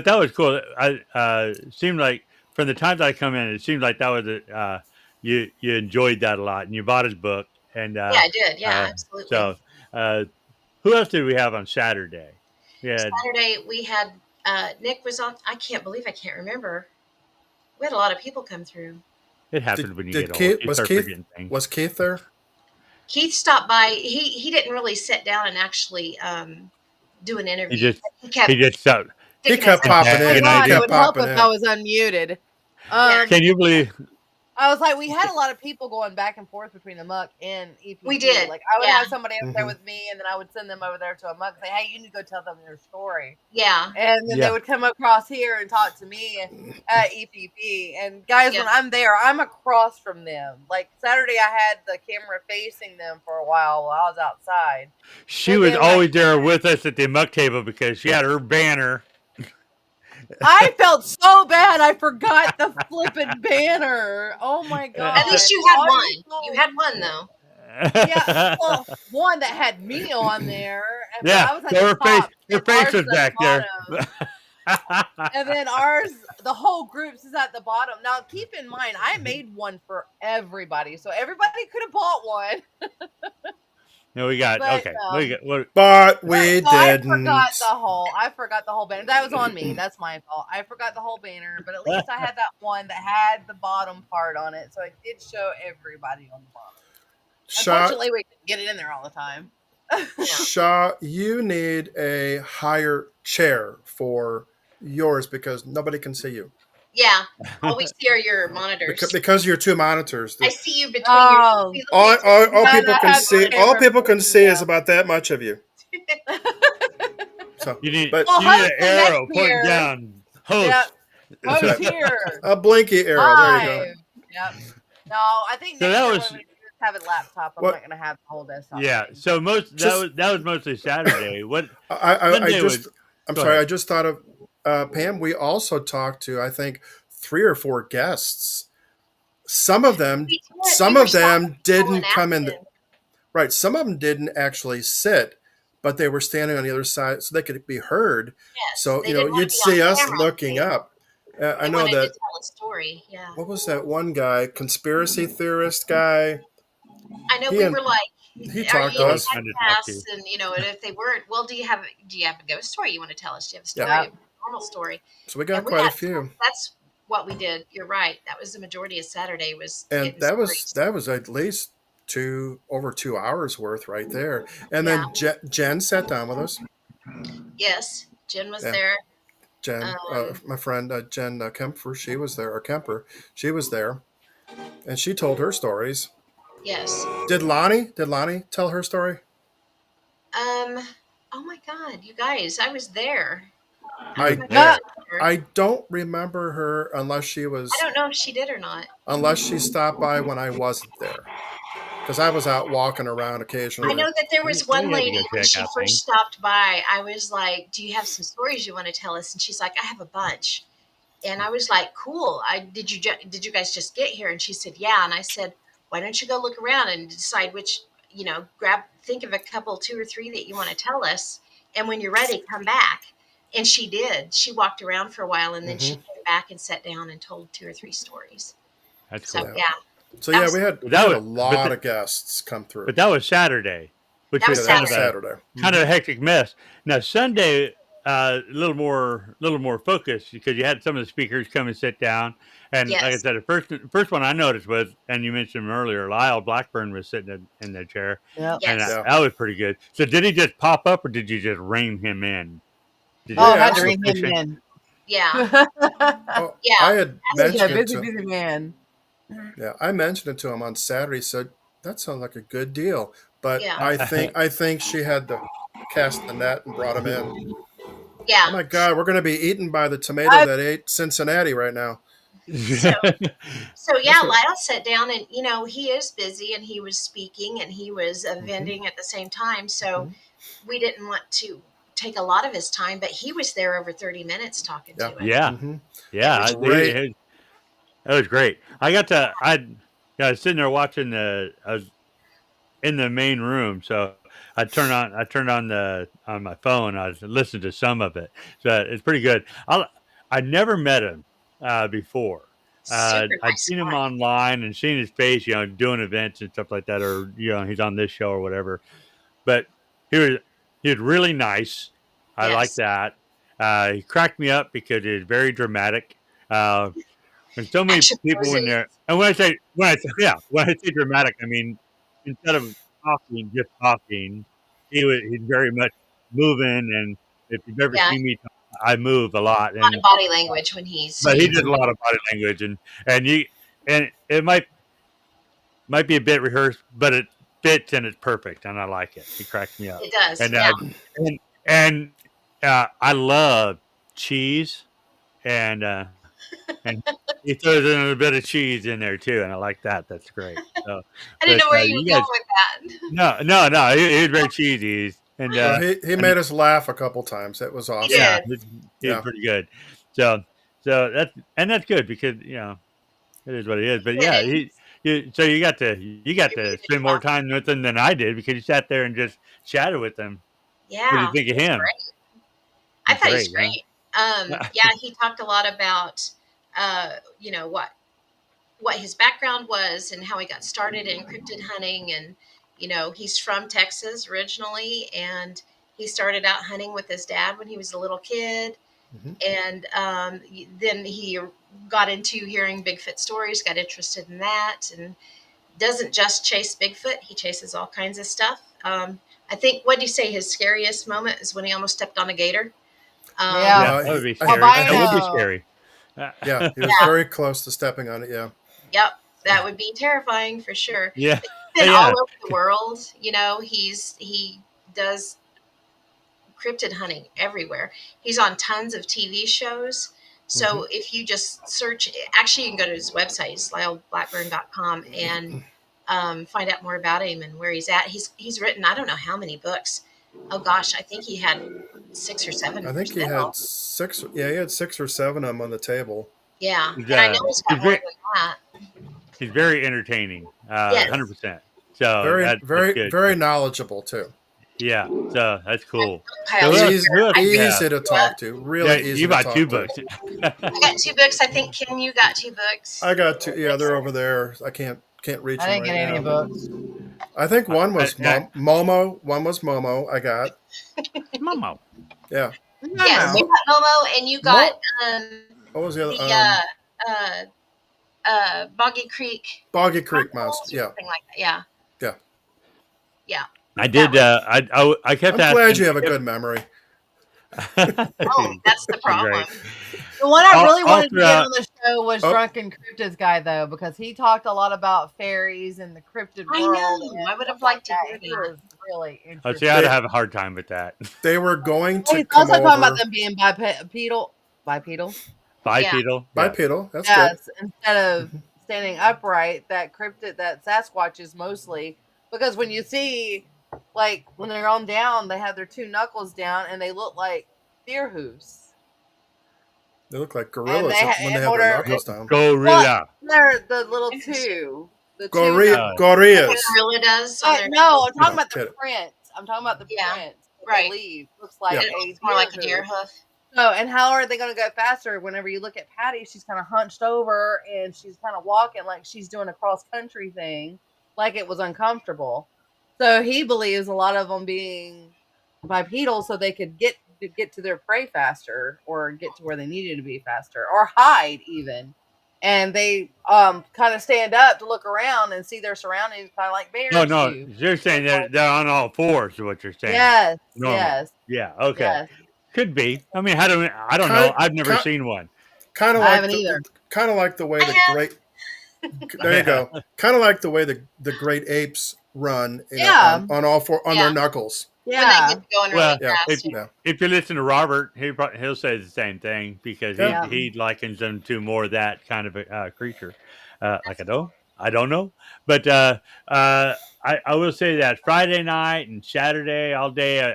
that was cool. I seemed like from the times I come in, it seemed like that was you enjoyed that a lot, and you bought his book, and Yeah, I did. Yeah, uh, absolutely. so uh, who else did we have on Saturday? We had Saturday we had Nick was on. I can't remember. We had a lot of people come through. it Did happens when you did get old. Keith You start forgetting things. was Keith there? Keith stopped by. He didn't really sit down and actually do an He interview. just He he kept just stopped. He sticking his kept head And, out. popping and, My in. and He I God, it did. kept would help popping if I in. was unmuted. Yeah, Can you believe? I was like, we had a lot of people going back and forth between the Muck and EPP. we did. Like, I would Yeah, have somebody over there Hmm. with me, and then I would send them over there to a Muck and say, hey, you need to go tell them your story. yeah, And then they Yeah. would come across here and talk to me at EPP. And guys, yeah. when I'm there, I'm across from them. Like Saturday, I had the camera facing them for a while I was outside. She And was then when always there with us at the muck table because she had her banner. I felt so bad, I forgot the flippin' banner. Oh my At God. least you had All one. you You know- had one though. Yeah, well, one that had me on there, but Yeah, I was at so the her face, top, her and face ours was is at back the there. bottom, and then ours, the whole group's is at the bottom. Now, keep in mind, I made one for everybody, so everybody could have bought one, No, we got but okay. We got what? But but we so I didn't. forgot the whole banner. That was on me. That's my fault. I forgot the whole banner, but at least I had that one that had the bottom part on it, so it did show everybody on the bottom. Shaw, Unfortunately, we couldn't get it in there all the time. Shaw, you need a higher chair for yours because nobody can see you. Yeah. All we see are your monitors. Because you're two monitors. I see you between Oh. your. All Glad people I can have see. the All camera people can facing see is them. about that much of you. So, You need but Well, you need an hopefully arrow next pointing year. down. Host. Yep. That's Host right. here. A blinky arrow. There you go. Live. Yep. No, I think So next that year was- what I'm gonna do is have a laptop. I'm What- not gonna have the whole desktop. Yeah. thing. So most Just- that was mostly Saturday. What I Sunday just. was? I'm Go sorry. ahead. I just thought of Pam. We also talked to I think 3 or 4 guests. Some of them didn't come in. Right. Some of them didn't actually sit, but they were standing on the other side so they could be heard. Yes, So, they you know, didn't wanna you'd be on see us camera. looking up. I They know wanted that. to tell a story. Yeah. What was that one guy? Conspiracy theorist guy. I know He we and- were like, He are talked you to in us. Kind of talk to podcasts? And and if they weren't, well, do you have a ghost story you want to tell us? Do you have a story, Yeah. a normal story? So we got And we quite a had- few. That's what we did. You're right. That was the majority of Saturday was And getting that stories. was at least over 2 hours worth right there. And Yeah. then Jen sat down with us. Yes, Jen was Yeah. there. Jen, my friend Jen Kemper, she was there. Or Kemper, she was there, and she told her stories. Yes. Did Lonnie tell her story? Oh my God, you guys, I was there. I- Oh my Yeah. God. I don't remember her unless she don't know if she did or not. stopped by when I wasn't there, because I was out walking around occasionally. I know that there was We one had to lady go when check she out first things. stopped by. I was like, "Do you have some stories you want to tell us?" And she's like, "I have a bunch." And I was like, "Cool. Did you guys just get here?" And she said, "Yeah." And I said, "Why don't you go look around and decide which think of a couple, 2 or 3 that you want to tell us, and when you're ready, come back." And she did. She walked around for a while, and then she came back and sat down and told 2 or 3 stories. That's So cool. Yeah. yeah, So yeah, we had a But lot the- of guests come through. But that was Saturday. which That was was that kind was of Saturday. Saturday. a hectic mess. Now Sunday, a little more focused because you had some of the speakers come and sit down. And like I Yes. said, the first one I noticed was, and you mentioned him earlier, Lyle Blackburn was sitting in the chair, Yep. and Yes. Yeah. that was pretty good. So did he just pop up, or did you just rein him in? Did you We Oh, just had to asked have him. him ring him fishing? in. Yeah. Oh, I Yeah. had As He's a mentioned it busy, to. busy man. Yeah, I mentioned it to him on Saturday. He said that sounds like a good deal, but Yeah. I think she had to cast the net and brought him in. Oh Yeah. my God, we're going to be eaten by the tomato I, that ate Cincinnati right now. So so yeah, That's what. Lyle sat down, and he is busy, and he was speaking, and he was Mhm, vending at the same time. So mhm. we didn't want to take a lot of his time, but he was there over 30 minutes talking Yeah. to us. Yeah, Hmm. It yeah, was Great. that was great. I was sitting there watching I was in the main room, so I turned on the on my phone. I was listening to some of it, so it's pretty good. I never met him before. super I'd nice seen him guy. online and seen his face, doing events and stuff like that, or he's on this show or whatever. But he was he was really nice. I like Yes. that. He cracked me up because he was very dramatic. Uh, and so many Actually, people was in it? there. And when I say dramatic, I mean instead of just talking, he's very much moving. And if you've ever Yeah, seen me talk, I move a lot, a lot of and body language when he but he speaks. did a lot of body language, and you and it might be a bit rehearsed, but it fits and it's perfect, and I like it. He cracks me up, It does. and Yeah. and and I love cheese, and and he throws in a bit of cheese in there too, and I like that. That's great. So, I didn't but know where you were you going guys, with that. no, he was very cheesy, Well, he and made us laugh a couple times. That was He awesome. yeah, did. he's Yeah. pretty good. So, that's good because it is what it is. But He yeah, did. so you got He to really did spend more well. time with him than I did because you sat there and just chatted with him. What do you Yeah, think of he's him? great. I He's thought he's great, huh? great. Yeah, he talked a lot about, what his background was and how he got started in cryptid hunting. And he's from Texas originally, and he started out hunting with his dad when he was a little kid. Hmm. And then he got into hearing Bigfoot stories, got interested in that, and doesn't just chase Bigfoot. He chases all kinds of stuff. I think, what do you say, his scariest moment is when he almost stepped on a gator. yeah. Yeah, Uh, that would he, be I, scary. I That would think. be Albino. scary. Yeah, he was Yeah. very close to stepping on it. Yeah. Yep, that would be terrifying for sure. Yeah, He's been all yeah. over the world. He does cryptid hunting everywhere. He's on tons of TV shows. Hmm. So if you just search, actually, you can go to his website, slyleblackburn.com, and find out more about him and where he's at. He's written, I don't know how many books. Oh gosh, I think he had 6 or 7 I for think he had sale. 6. Yeah, he had 6 or 7 of them on the table. Yeah, He's and I know he's he's got more very than that. he's very entertaining. Yes, 100%. So Very, that's very, good. very knowledgeable too. Yeah. So that's cool. So piles for Easy, sure. who else I do you picked have? easy to two talk up. to. Yeah, Really easy you to bought two talk to. books. I got 2 books. I think, Kim, you got 2 books. I got 2. Yeah, they're over there. I can't reach I them didn't right get any now. books. I think one was I, Momo. One was Momo. I got. Momo. Yeah. No, Yes, you no. Mo, got Momo, and you got Mo. What was the other? the uh, Boggy Creek Boggy Creek Monster. Chronicles or Yeah. something like that. Yeah, Yeah. yeah, I that did. was. I kept I'm glad asking. you have a good memory. Oh, that's the He's problem. great. The one I really All wanted to get throughout. on the show was Oh, Drunken Cryptids guy, though, because he talked a lot about fairies and the cryptid I world know. and I would stuff have like liked to that. hear He that. was really Oh, see, I'd interesting. they have a hard time with that. they were going to He's come also talking about over. them being bipedal. Bipedal? Yeah, Bipedal. Yeah. Bipedal. That's good. Yes, instead of Hmm. standing upright, that Sasquatches mostly. Because when you see, like, when they're on down, they have their 2 knuckles down and they look like deer hooves. They look like And gorillas when they in have their order, knuckles down. well, Gorilla. they're the little interesting. the two Uh, Like a Gorillas. gorilla does on their No, I'm talking No, about the kid. print. I'm talking about the Yeah, print that they right. leave. Looks like Yeah. It a looks more deer like a deer hoof. hoof. No, and how are they going to go faster? Whenever you look at Patty, she's kind of hunched over and she's kind of walking like she's doing a cross country thing, like it was uncomfortable. So he believes a lot of them being bipedal so they could get to their prey faster or get to where they needed to be faster or hide even. And they kind of stand up to look around and see their surroundings, kind of like No, bears no, do. you're saying they're on all fours is what you're saying. Yes, Normally. yes, Yeah, okay. yes. Could be. I mean, I don't know. Kind I've never kind, seen one. kind of I like haven't either. the way I the have. great there you go. Kind of like the way the great apes run, Yeah, on all four on their Yeah, knuckles. when they yeah, get going really Well, Yeah, if fast. Yeah. yeah, if you listen to Robert, he'll say the same thing because yeah. yeah. he likens them to more that kind of a creature. Like That's cool. I don't know, but I will say that Friday night and Saturday all day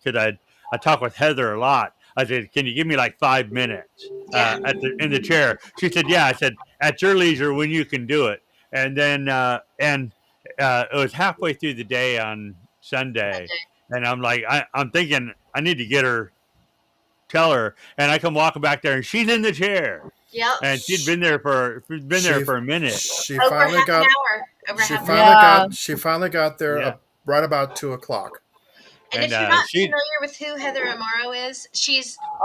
because I talk with Heather a lot. I said, "Can you give me like 5 minutes Yeah. in the chair?" She said, "Yeah." I said, "At your leisure when you can do it." And then it was halfway through the day on Sunday, and I'm like, I'm thinking I need to tell her, and I come walking back there, and she's in the chair, Yep. and been there She for a minute. she Over finally half an got hour. Over she half an finally hour. Yeah. got she finally got there Yeah, right about 2 o'clock. And and if you're not she familiar with who Heather Amaro is,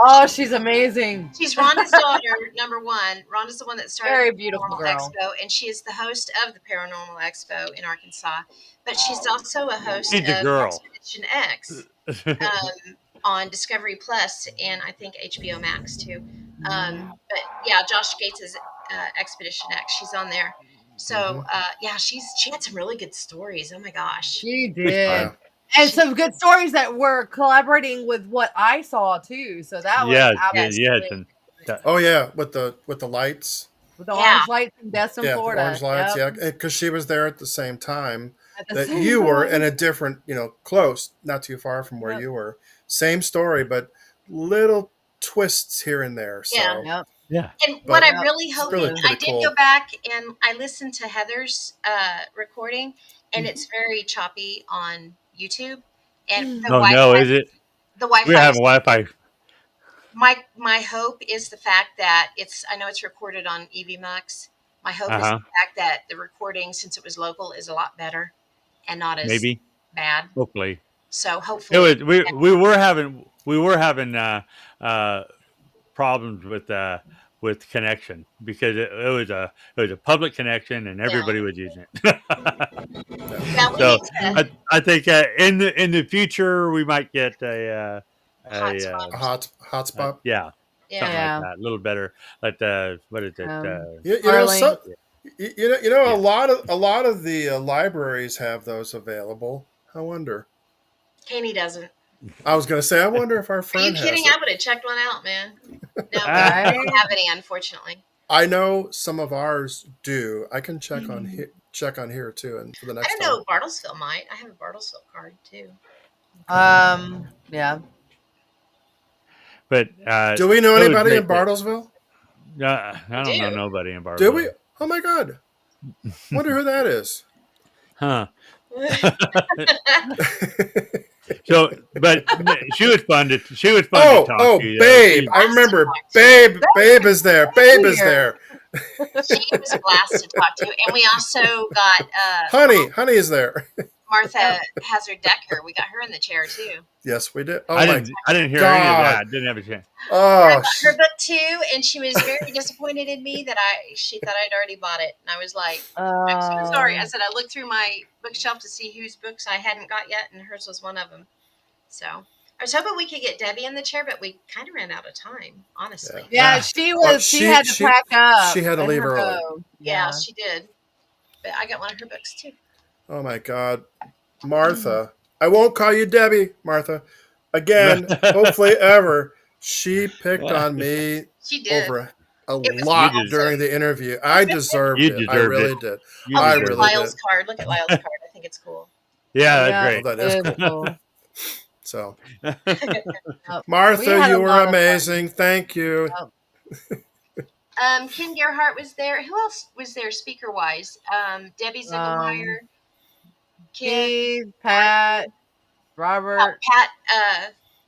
Oh, she's amazing. she's Rhonda's daughter, number one. Rhonda's the one that started Very the beautiful Paranormal girl. Expo, and she is the host of the Paranormal Expo in Arkansas. But she's also a host she's a of girl. Expedition X on Discovery Plus and I think HBO Max too. But yeah, Josh Gates' Expedition X. She's on there. Hmm. So yeah, she had some really good stories. Oh my gosh. She She's Oh did. yeah, fun. And She some good stories that were collaborating with what I saw too. So that was Yeah, yes. yeah, absolutely amazing. oh yeah, with the lights. With the Yeah. orange lights in Destin, Yeah, the Florida. orange lights. Yep. Yeah, because she was there at the same time At the that same you were, in time. a different, close, not too far from where Yep. you were. Same story, but little twists here and there. Yeah. So, Yep. yeah. And what I but Yep. really it's hope, really Absolutely. I pretty did go cool. back and I listened to Heather's recording, and Mhm. it's very choppy on YouTube, and Oh no, is it? The We're Wi-Fi having is Wi-Fi. my hope is the fact that I know it's recorded on EVMux. My hope Uh is the huh. fact that the recording, since it was local, is a lot better and not as Maybe. bad. Hopefully. So It hopefully, was we were having uh problems with connection because it was a public connection and yeah, everybody was using it. Yeah. yeah, we So need to I think in the future we might get a hotspot A or something. hotspot. yeah, Yeah, something like Yeah. that, a little better. Like what is it? Starlink. A Yeah, lot of the libraries have those available. I wonder. Caney doesn't. I was going to say, I wonder if our Are you friend kidding? has I it. would have checked one out, man. No, we don't Right? have any, unfortunately. I know some of ours do. I can check on here too, and for the I next don't time. know. Bartlesville might. I have a Bartlesville card too. Yeah. but Do we know it would anybody make in it. Bartlesville? We I don't know do. nobody in Do we? Bartlesville, Oh my God! Wonder who that is. huh? So, but she was fun to talk to though. Babe! She I Blast to remember. talk to. Babe is there. Babe is Here. there. She was a blast to talk to, and we also got Honey is there. Martha Hazard Decker. We got her in the chair too. Yes, we did. Oh my I didn't hear any of God! that. Didn't have a chance. I Oh, got her book too, and she was very disappointed in me that she thought I'd already bought it, and I was like, "I'm so sorry." I said I looked through my bookshelf to see whose books I hadn't got yet, and hers was one of them. So I was hoping we could get Debbie in the chair, but we kind of ran out of time, honestly. Yeah, she had to pack up. she had to and leave her early. go. Yeah, she did. But I got one of her books too. Oh my God, Martha! I won't call you Debbie, Martha. Again, hopefully ever. She picked on me She did. over a It was lot You during the interview. I deserved you it. I deserved it. really did. You Oh, I look at deserved really it. Lyle's did. card. Look at Lyle's card. I think it's cool. Yeah, that's Yeah, Oh, great. that is it cool. is cool. So, Yep. We Martha, had a you were lot of fun. amazing. Thank you. Yep. Ken Gerhart was there. Who else was there speaker wise? Debbie Ziegelmeyer, Ken, Keith, Pat, Robert.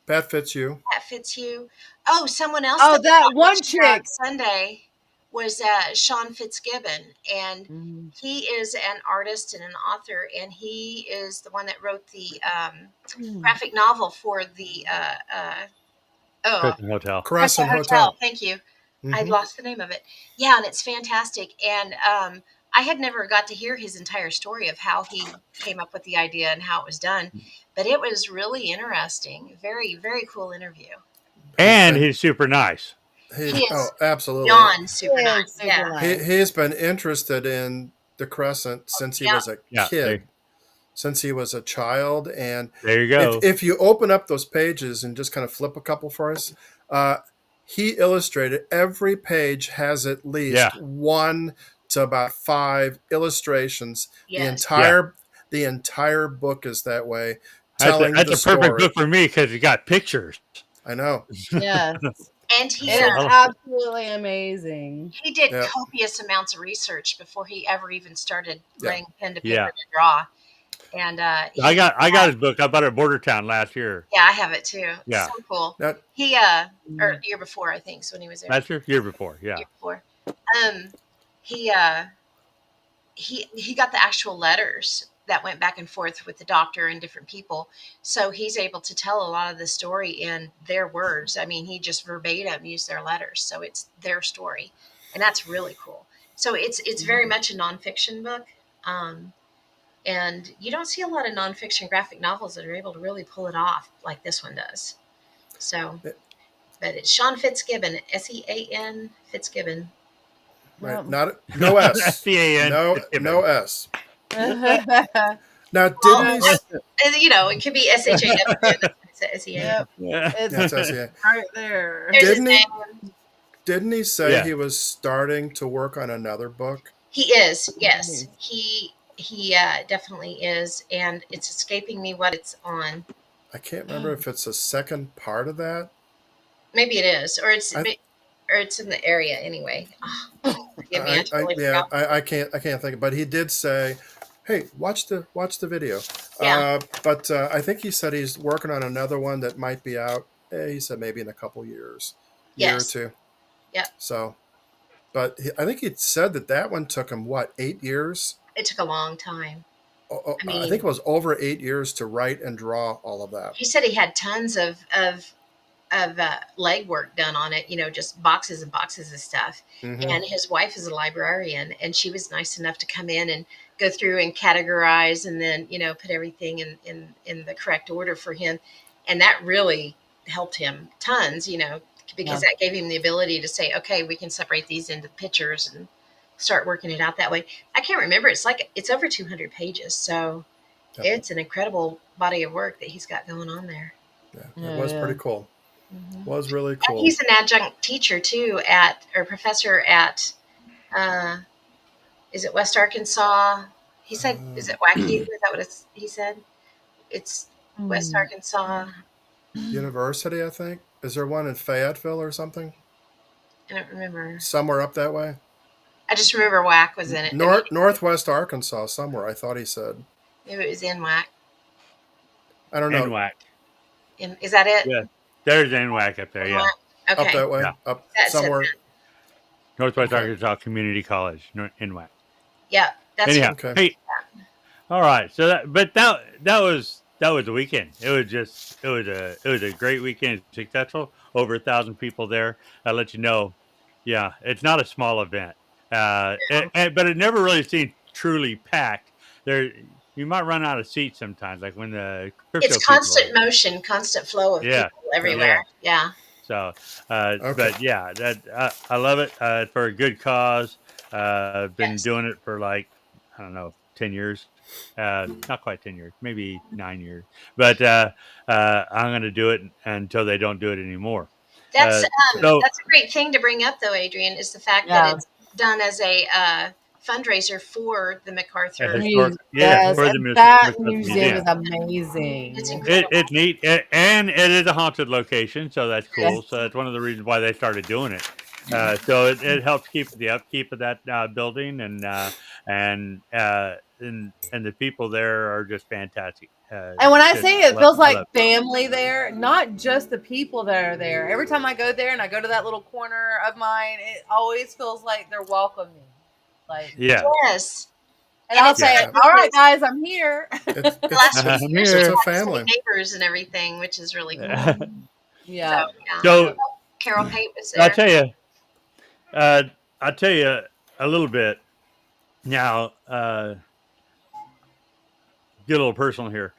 Pat Fitzhugh. Pat Fitzhugh. Oh, someone else Oh, that was that on the one chair on chick. Sunday was Sean Fitzgibbon, and Mhm. he is an artist and an author, and he is the one that wrote the graphic novel for the Crescent Hotel. Crescent Crescent Hotel. Hotel. Thank you. I Hmm. lost the name of it. Yeah, and it's fantastic. And I had never got to hear his entire story of how he came up with the idea and how it was done, but it was really interesting. Very, very cool interview. He's And been he's super nice. He oh, is absolutely. beyond super It is nice. super Yeah. nice. He's been interested in the Crescent since he Yeah. was a Yeah, kid, since he was a child. And there you go. if you open up those pages and just kind of flip a couple for us, he illustrated every page has at Yeah, least 1 to about 5 illustrations. The Yes. yeah. entire book is that way, That's telling the a perfect story. book for me because you got pictures. I know. Yes. And he It is So, absolutely amazing. he did Yeah. copious amounts of research before he ever even started Yeah. laying pen to paper yeah, to draw. And I got his book. I bought it at Bordertown last year. yeah, I have it too. Yeah, So cool. Now, He or Mm. year before I think, so when he was there. last year before. Yeah, Year before. Um he he got the actual letters that went back and forth with the doctor and different people. So he's able to tell a lot of the story in their words. I mean, he just verbatim used their letters. So it's their story. And that's really cool. So it's very much a nonfiction book. Um, and you don't see a lot of nonfiction graphic novels that are able to really pull it off like this one does. So, but it's Sean Fitzgibbon, Sean Fitzgibbon. right, Yep. not no S, FCAN. no S. Yep. Now, Well, didn't he? you know, it could be SHAFN. Yeah, It's that's SEA. right there. There's his Didn't he? name. Didn't he say Yeah. he was starting to work on another book? He is, yes. He definitely is, and it's escaping me what it's on. I can't remember if it's a second part of that. Maybe it is, or I, it's in the area anyway. Oh, forgive me, I totally yeah, forgot. I can't think. But he did say, "Hey, watch the video." Yeah. But I think he said he's working on another one that might be out. He said maybe in a couple years, year or Yes. two. Yep. So, but I think he said that one took him what 8 years. It took a long time. I I mean, think it was over 8 years to write and draw all of that. he said he had tons of legwork done on it, you know, just boxes and boxes of stuff. Mm-hmm. And his wife is a librarian, and she was nice enough to come in and go through and categorize, and then you know put everything in the correct order for him, and that really helped him tons, you know, because that gave him the ability to say, okay, we can separate these into pictures and start working it out that way. I can't remember. It's over 200 pages, so Yep. it's an incredible body of work that he's got going on there. Yeah, it was pretty cool. Mhm. Was really And cool. he's an adjunct teacher too or professor at, is it West Arkansas? He said, is it Wacky? Is that what he said? It's West Arkansas. University, I think. Is there one in Fayetteville or something? I don't remember. Somewhere up that way. I just remember WAC was in it. I mean, Northwest Arkansas, somewhere. I thought he said. maybe it was in WAC. I don't know. NWAC. Is that it? Yeah, there's NWAC up there. Yeah, Okay. Up that way. Yeah. Up That's somewhere. Northwest Okay. Arkansas Community College, NWAC. Yeah. That's Anyhow, Okay. hey, all right. So that was the weekend. It was a great weekend. Successful. Over 1,000 people there. I let you know. Yeah, it's not a small event. But it never really seemed truly packed. There, you might run out of seats sometimes, like when the crypto it's people constant motion, constant flow of Yeah. people everywhere. Yeah. So, Okay. but yeah, I love it for a good cause. Been Yes. doing it for like I don't know 10 years, not quite 10 years, maybe 9 years. But I'm going to do it until they don't do it anymore. That's So that's a great thing to bring up, though, Adrian, is the fact that it's done as a fundraiser for the MacArthur. Yes, for the and that MacArthur museum is Museum. amazing. It's incredible. It's neat, and it is a haunted location, so that's cool. Yes. So that's one of the reasons why they started doing it. So it helps keep the upkeep of that building, and the people there are just fantastic. And when I just say it feels I like love family there, not just the people that are there. Every time I go there and I go to that little corner of mine, it always feels like they're welcoming. Like, it. Yeah. Yes. and And I'll it's say, Yeah. "All right, guys, I'm here." last few It's I'm years we've it's here. a had the same family. neighbors and everything, which is really cool. So Yeah, yeah. yeah. So Carol Pate was I there. tell you, uh, I'll tell you a little bit now. Get a little personal here.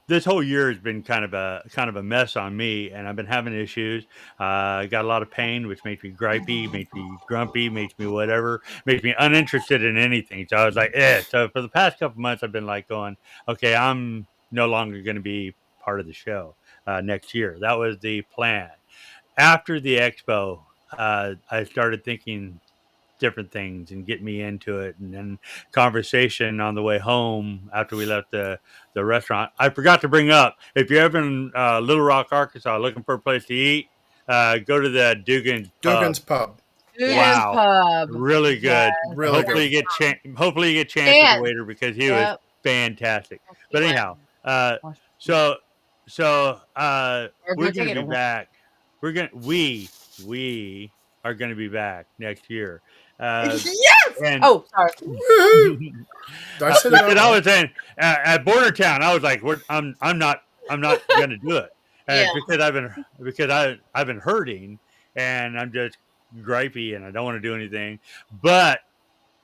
This whole year has been kind of a mess on me, and I've been having issues. I got a lot of pain, which makes me gripey, makes me grumpy, makes me whatever, makes me uninterested in anything. So I was like, eh. So for the past couple months, I've been like going, okay, I'm no longer going to be part of the show next year. That was the plan. After the expo, I started thinking different things and get me into it. And then conversation on the way home after we left the restaurant. I forgot to bring up if you're ever in Little Rock, Arkansas, looking for a place to eat, go to the Dugan's Pub. Dugan's Pub. Dugan's Wow, Pub. really Yeah. good. Really good. Hopefully you get chance with the Chance. waiter because he was Yep. fantastic. He But went. anyhow, uh, Wash- so Or go we're take gonna it be or back. We're gonna we are gonna be back next year. Uh, Yes. and Oh, sorry. Woohoo! I said it because out I loud. was saying at Border Town, I was like, I'm not gonna do it Yeah. because I've been hurting and I'm just gripey and I don't want to do anything. But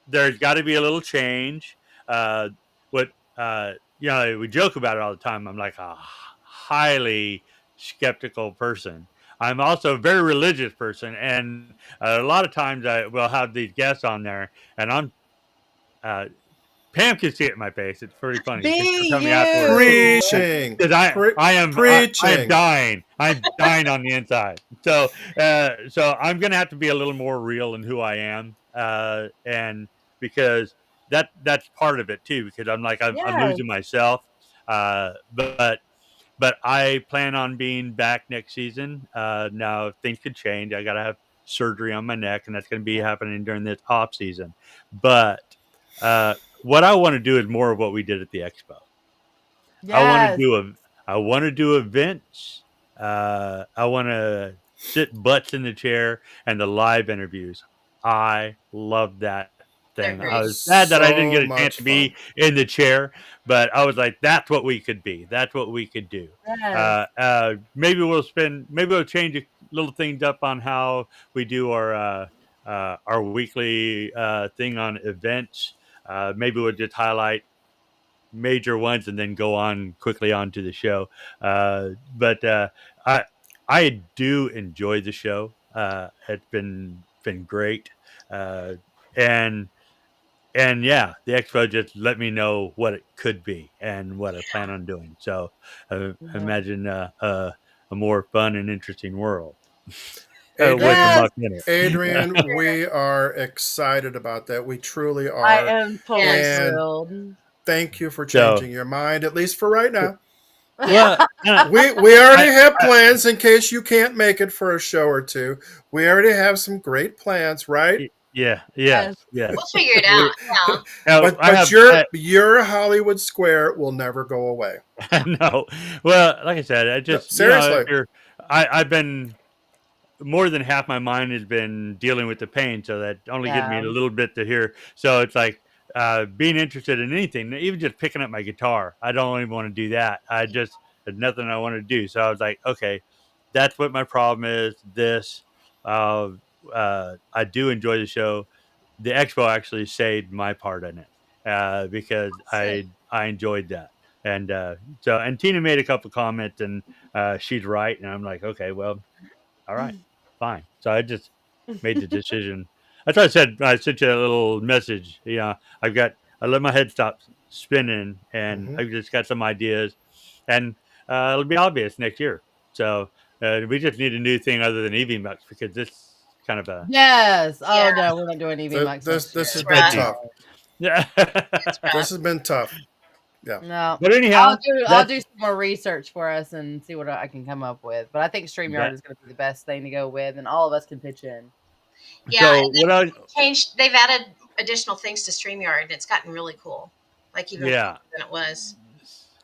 there's got to be a little change. Uh, what we joke about it all the time. I'm like a highly skeptical person. I'm also a very religious person, and a lot of times I will have these guests on there, and I'm uh, Pam can see it in my face. It's pretty funny because she'll Be tell me afterwards you. Preaching. because I am Preaching. dying. I'm dying on the inside. So I'm gonna have to be a little more real in who I am, and because that's part of it too. Because I'm like I'm Yes. losing myself, but I plan on being back next season. Now things could change. I gotta have surgery on my neck, and that's gonna be happening during this off season. But what I want to do is more of what we did at the expo. I want to Yes. do a I want to do events. I want to sit butts in the chair and the live interviews. I love that They're thing. I great. was sad that I didn't So get a chance much to fun. be in the chair, but I was like, that's what we could be. That's what we could do. Yes. Maybe we'll change a little things up on how we do our weekly thing on events. Maybe we'll just highlight major ones and then go on quickly on to the show. But I I do enjoy the show. It's been great, uh, and yeah, the expo just let me know what it could be and what I plan on doing. So Yeah. imagine a more fun and interesting world with the Adrian, Yes. muck in it. Adrian, we are excited about that. We truly I are. am totally Yes. And thrilled. thank you for So changing your mind, at least for right now. Yeah. well, We already have I plans in case you can't make it for a show or two. We already have some great plans, right? yeah, Yes. We'll yes. figure it out. We, Yeah. But I have your Hollywood Square will never go away. no. Well, like I said, I No, just if seriously. you're, I've been more than half my mind has been dealing with the pain, so that only gives me a Yeah. little bit to hear. So it's like being interested in anything, even just picking up my guitar. I don't even want to do that. There's nothing I want to do. So I was like, okay, that's what my problem is. This, uh, I do enjoy the show. The expo actually saved my part in it because Good. I enjoyed that. And and Tina made a couple comments and she's right. And I'm like, okay, well, all right, fine. So I just made the decision. That's why I sent you a little message. I let my head stop spinning, and Hmm. I've just got some ideas, and it'll be obvious next year. So we just need a new thing other than EV Bucks because this kind of a Yes. Yeah. Oh no, we're not doing EV Max next This year. has It's been rough. sketchy. tough. Yeah. It's This rough. has been tough. Yeah. No. But anyhow, I'll that's do some more research for us and see what I can come up with. But I think StreamYard that. is going to be the best thing to go with, and all of us can pitch in. Yeah, So and what I they've changed. They've added additional things to StreamYard, and it's gotten really cool. Like even yeah. further than it was.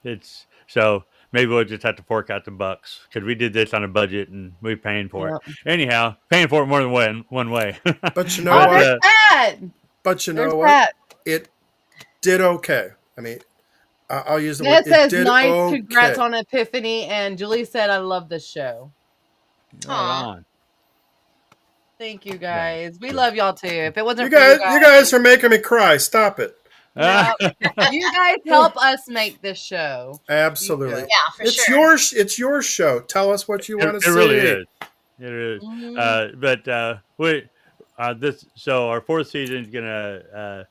it's so maybe we'll just have to fork out the bucks because we did this on a budget and we're paying for it. Anyhow, paying for it more than one way. But you know Oh, But, what? there's Pat. But you There's know what? Pat. It did okay. I mean, I'll use the word. It says did nice. okay. Congrats on Epiphany, and Julie said, "I love this show." right Aw. on. Thank you guys. We love y'all too. If it wasn't You for guys are making me cry. Stop it. Yep. You guys help us make this show. Absolutely. Yeah, for It's sure. it's your show. Tell us what you want to It see. really is. It is. Mhm. But we so our fourth season is gonna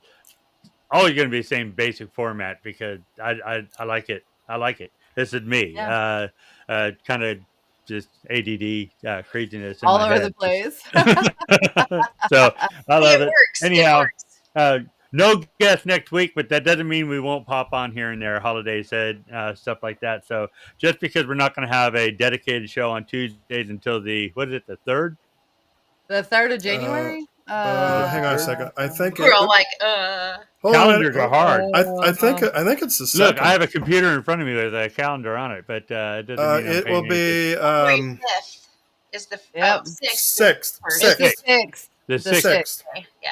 always gonna be the same basic format because I like it. I like it. This is me. Yeah. Kind of just ADD craziness in All my over head. the place. So I Hey, love it it. works. Anyhow, It works. no guest next week, but that doesn't mean we won't pop on here and there. Holidays said stuff like that. So just because we're not going to have a dedicated show on Tuesdays until the what is it, the third? The 3rd of January. Hang on a second. I think We're all like, hold on. Calendars are hard. I think it's the second. Look, I have a computer in front of me with a calendar on it, but it doesn't mean I'm it will paying be January 5th is the Yep. 6th. sixth. First. It's the Sixth. 6th. the The sixth. Sixth. Okay, yeah.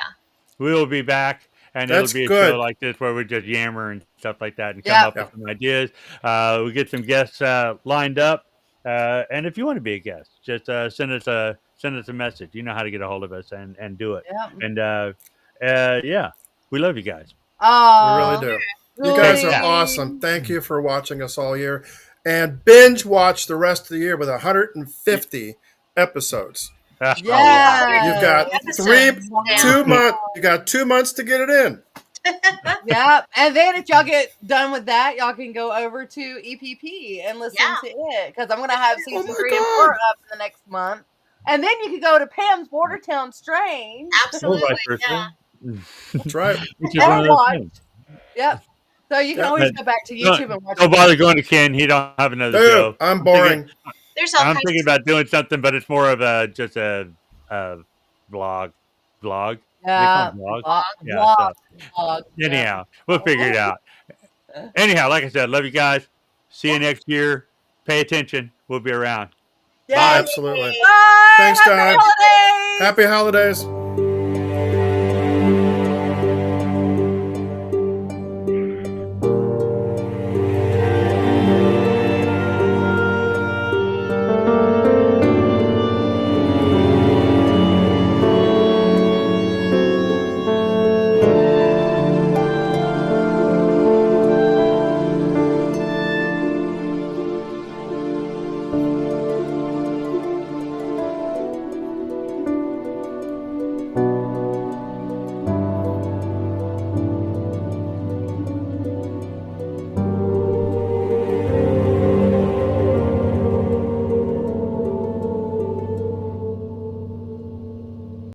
We will be back, and That's it'll be a good. show like this where we just yammer and stuff like that and come Yeah. up with some ideas. We get some guests lined up, and if you want to be a guest, just send us a message. You know how to get a hold of us and do it. Yep. And yeah, we love you guys. Oh, We really do. You guys are Julie. awesome. Thank you for watching us all year, and binge watch the rest of the year with 150 episodes. Yeah. You've got Episodes. 2 months. You got 2 months to get it in. Yep. And then if y'all get done with that, y'all can go over to EPP and listen Yeah. to it because I'm gonna have season my 3 and God. 4 up in the next month. And then you can go to Pam's Bordertown Strange. Absolutely. Yeah. That's right. Which is one of And those watch. things. Yep. So you can Yep. always go back to YouTube and watch Don't it. bother going to Ken. He don't have another Dude, show. I'm boring. There's all I'm kinds thinking of about doing something, but it's more of just a vlog. Vlog. Yeah. Vlog. Yeah, Vlog. so- Vlog. Yeah. Anyhow, we'll figure it out. Anyhow, like I said, love you guys. See you next year. Pay attention. We'll be around. Yay. Absolutely. Bye. Thanks, Happy guys. holidays. Happy holidays.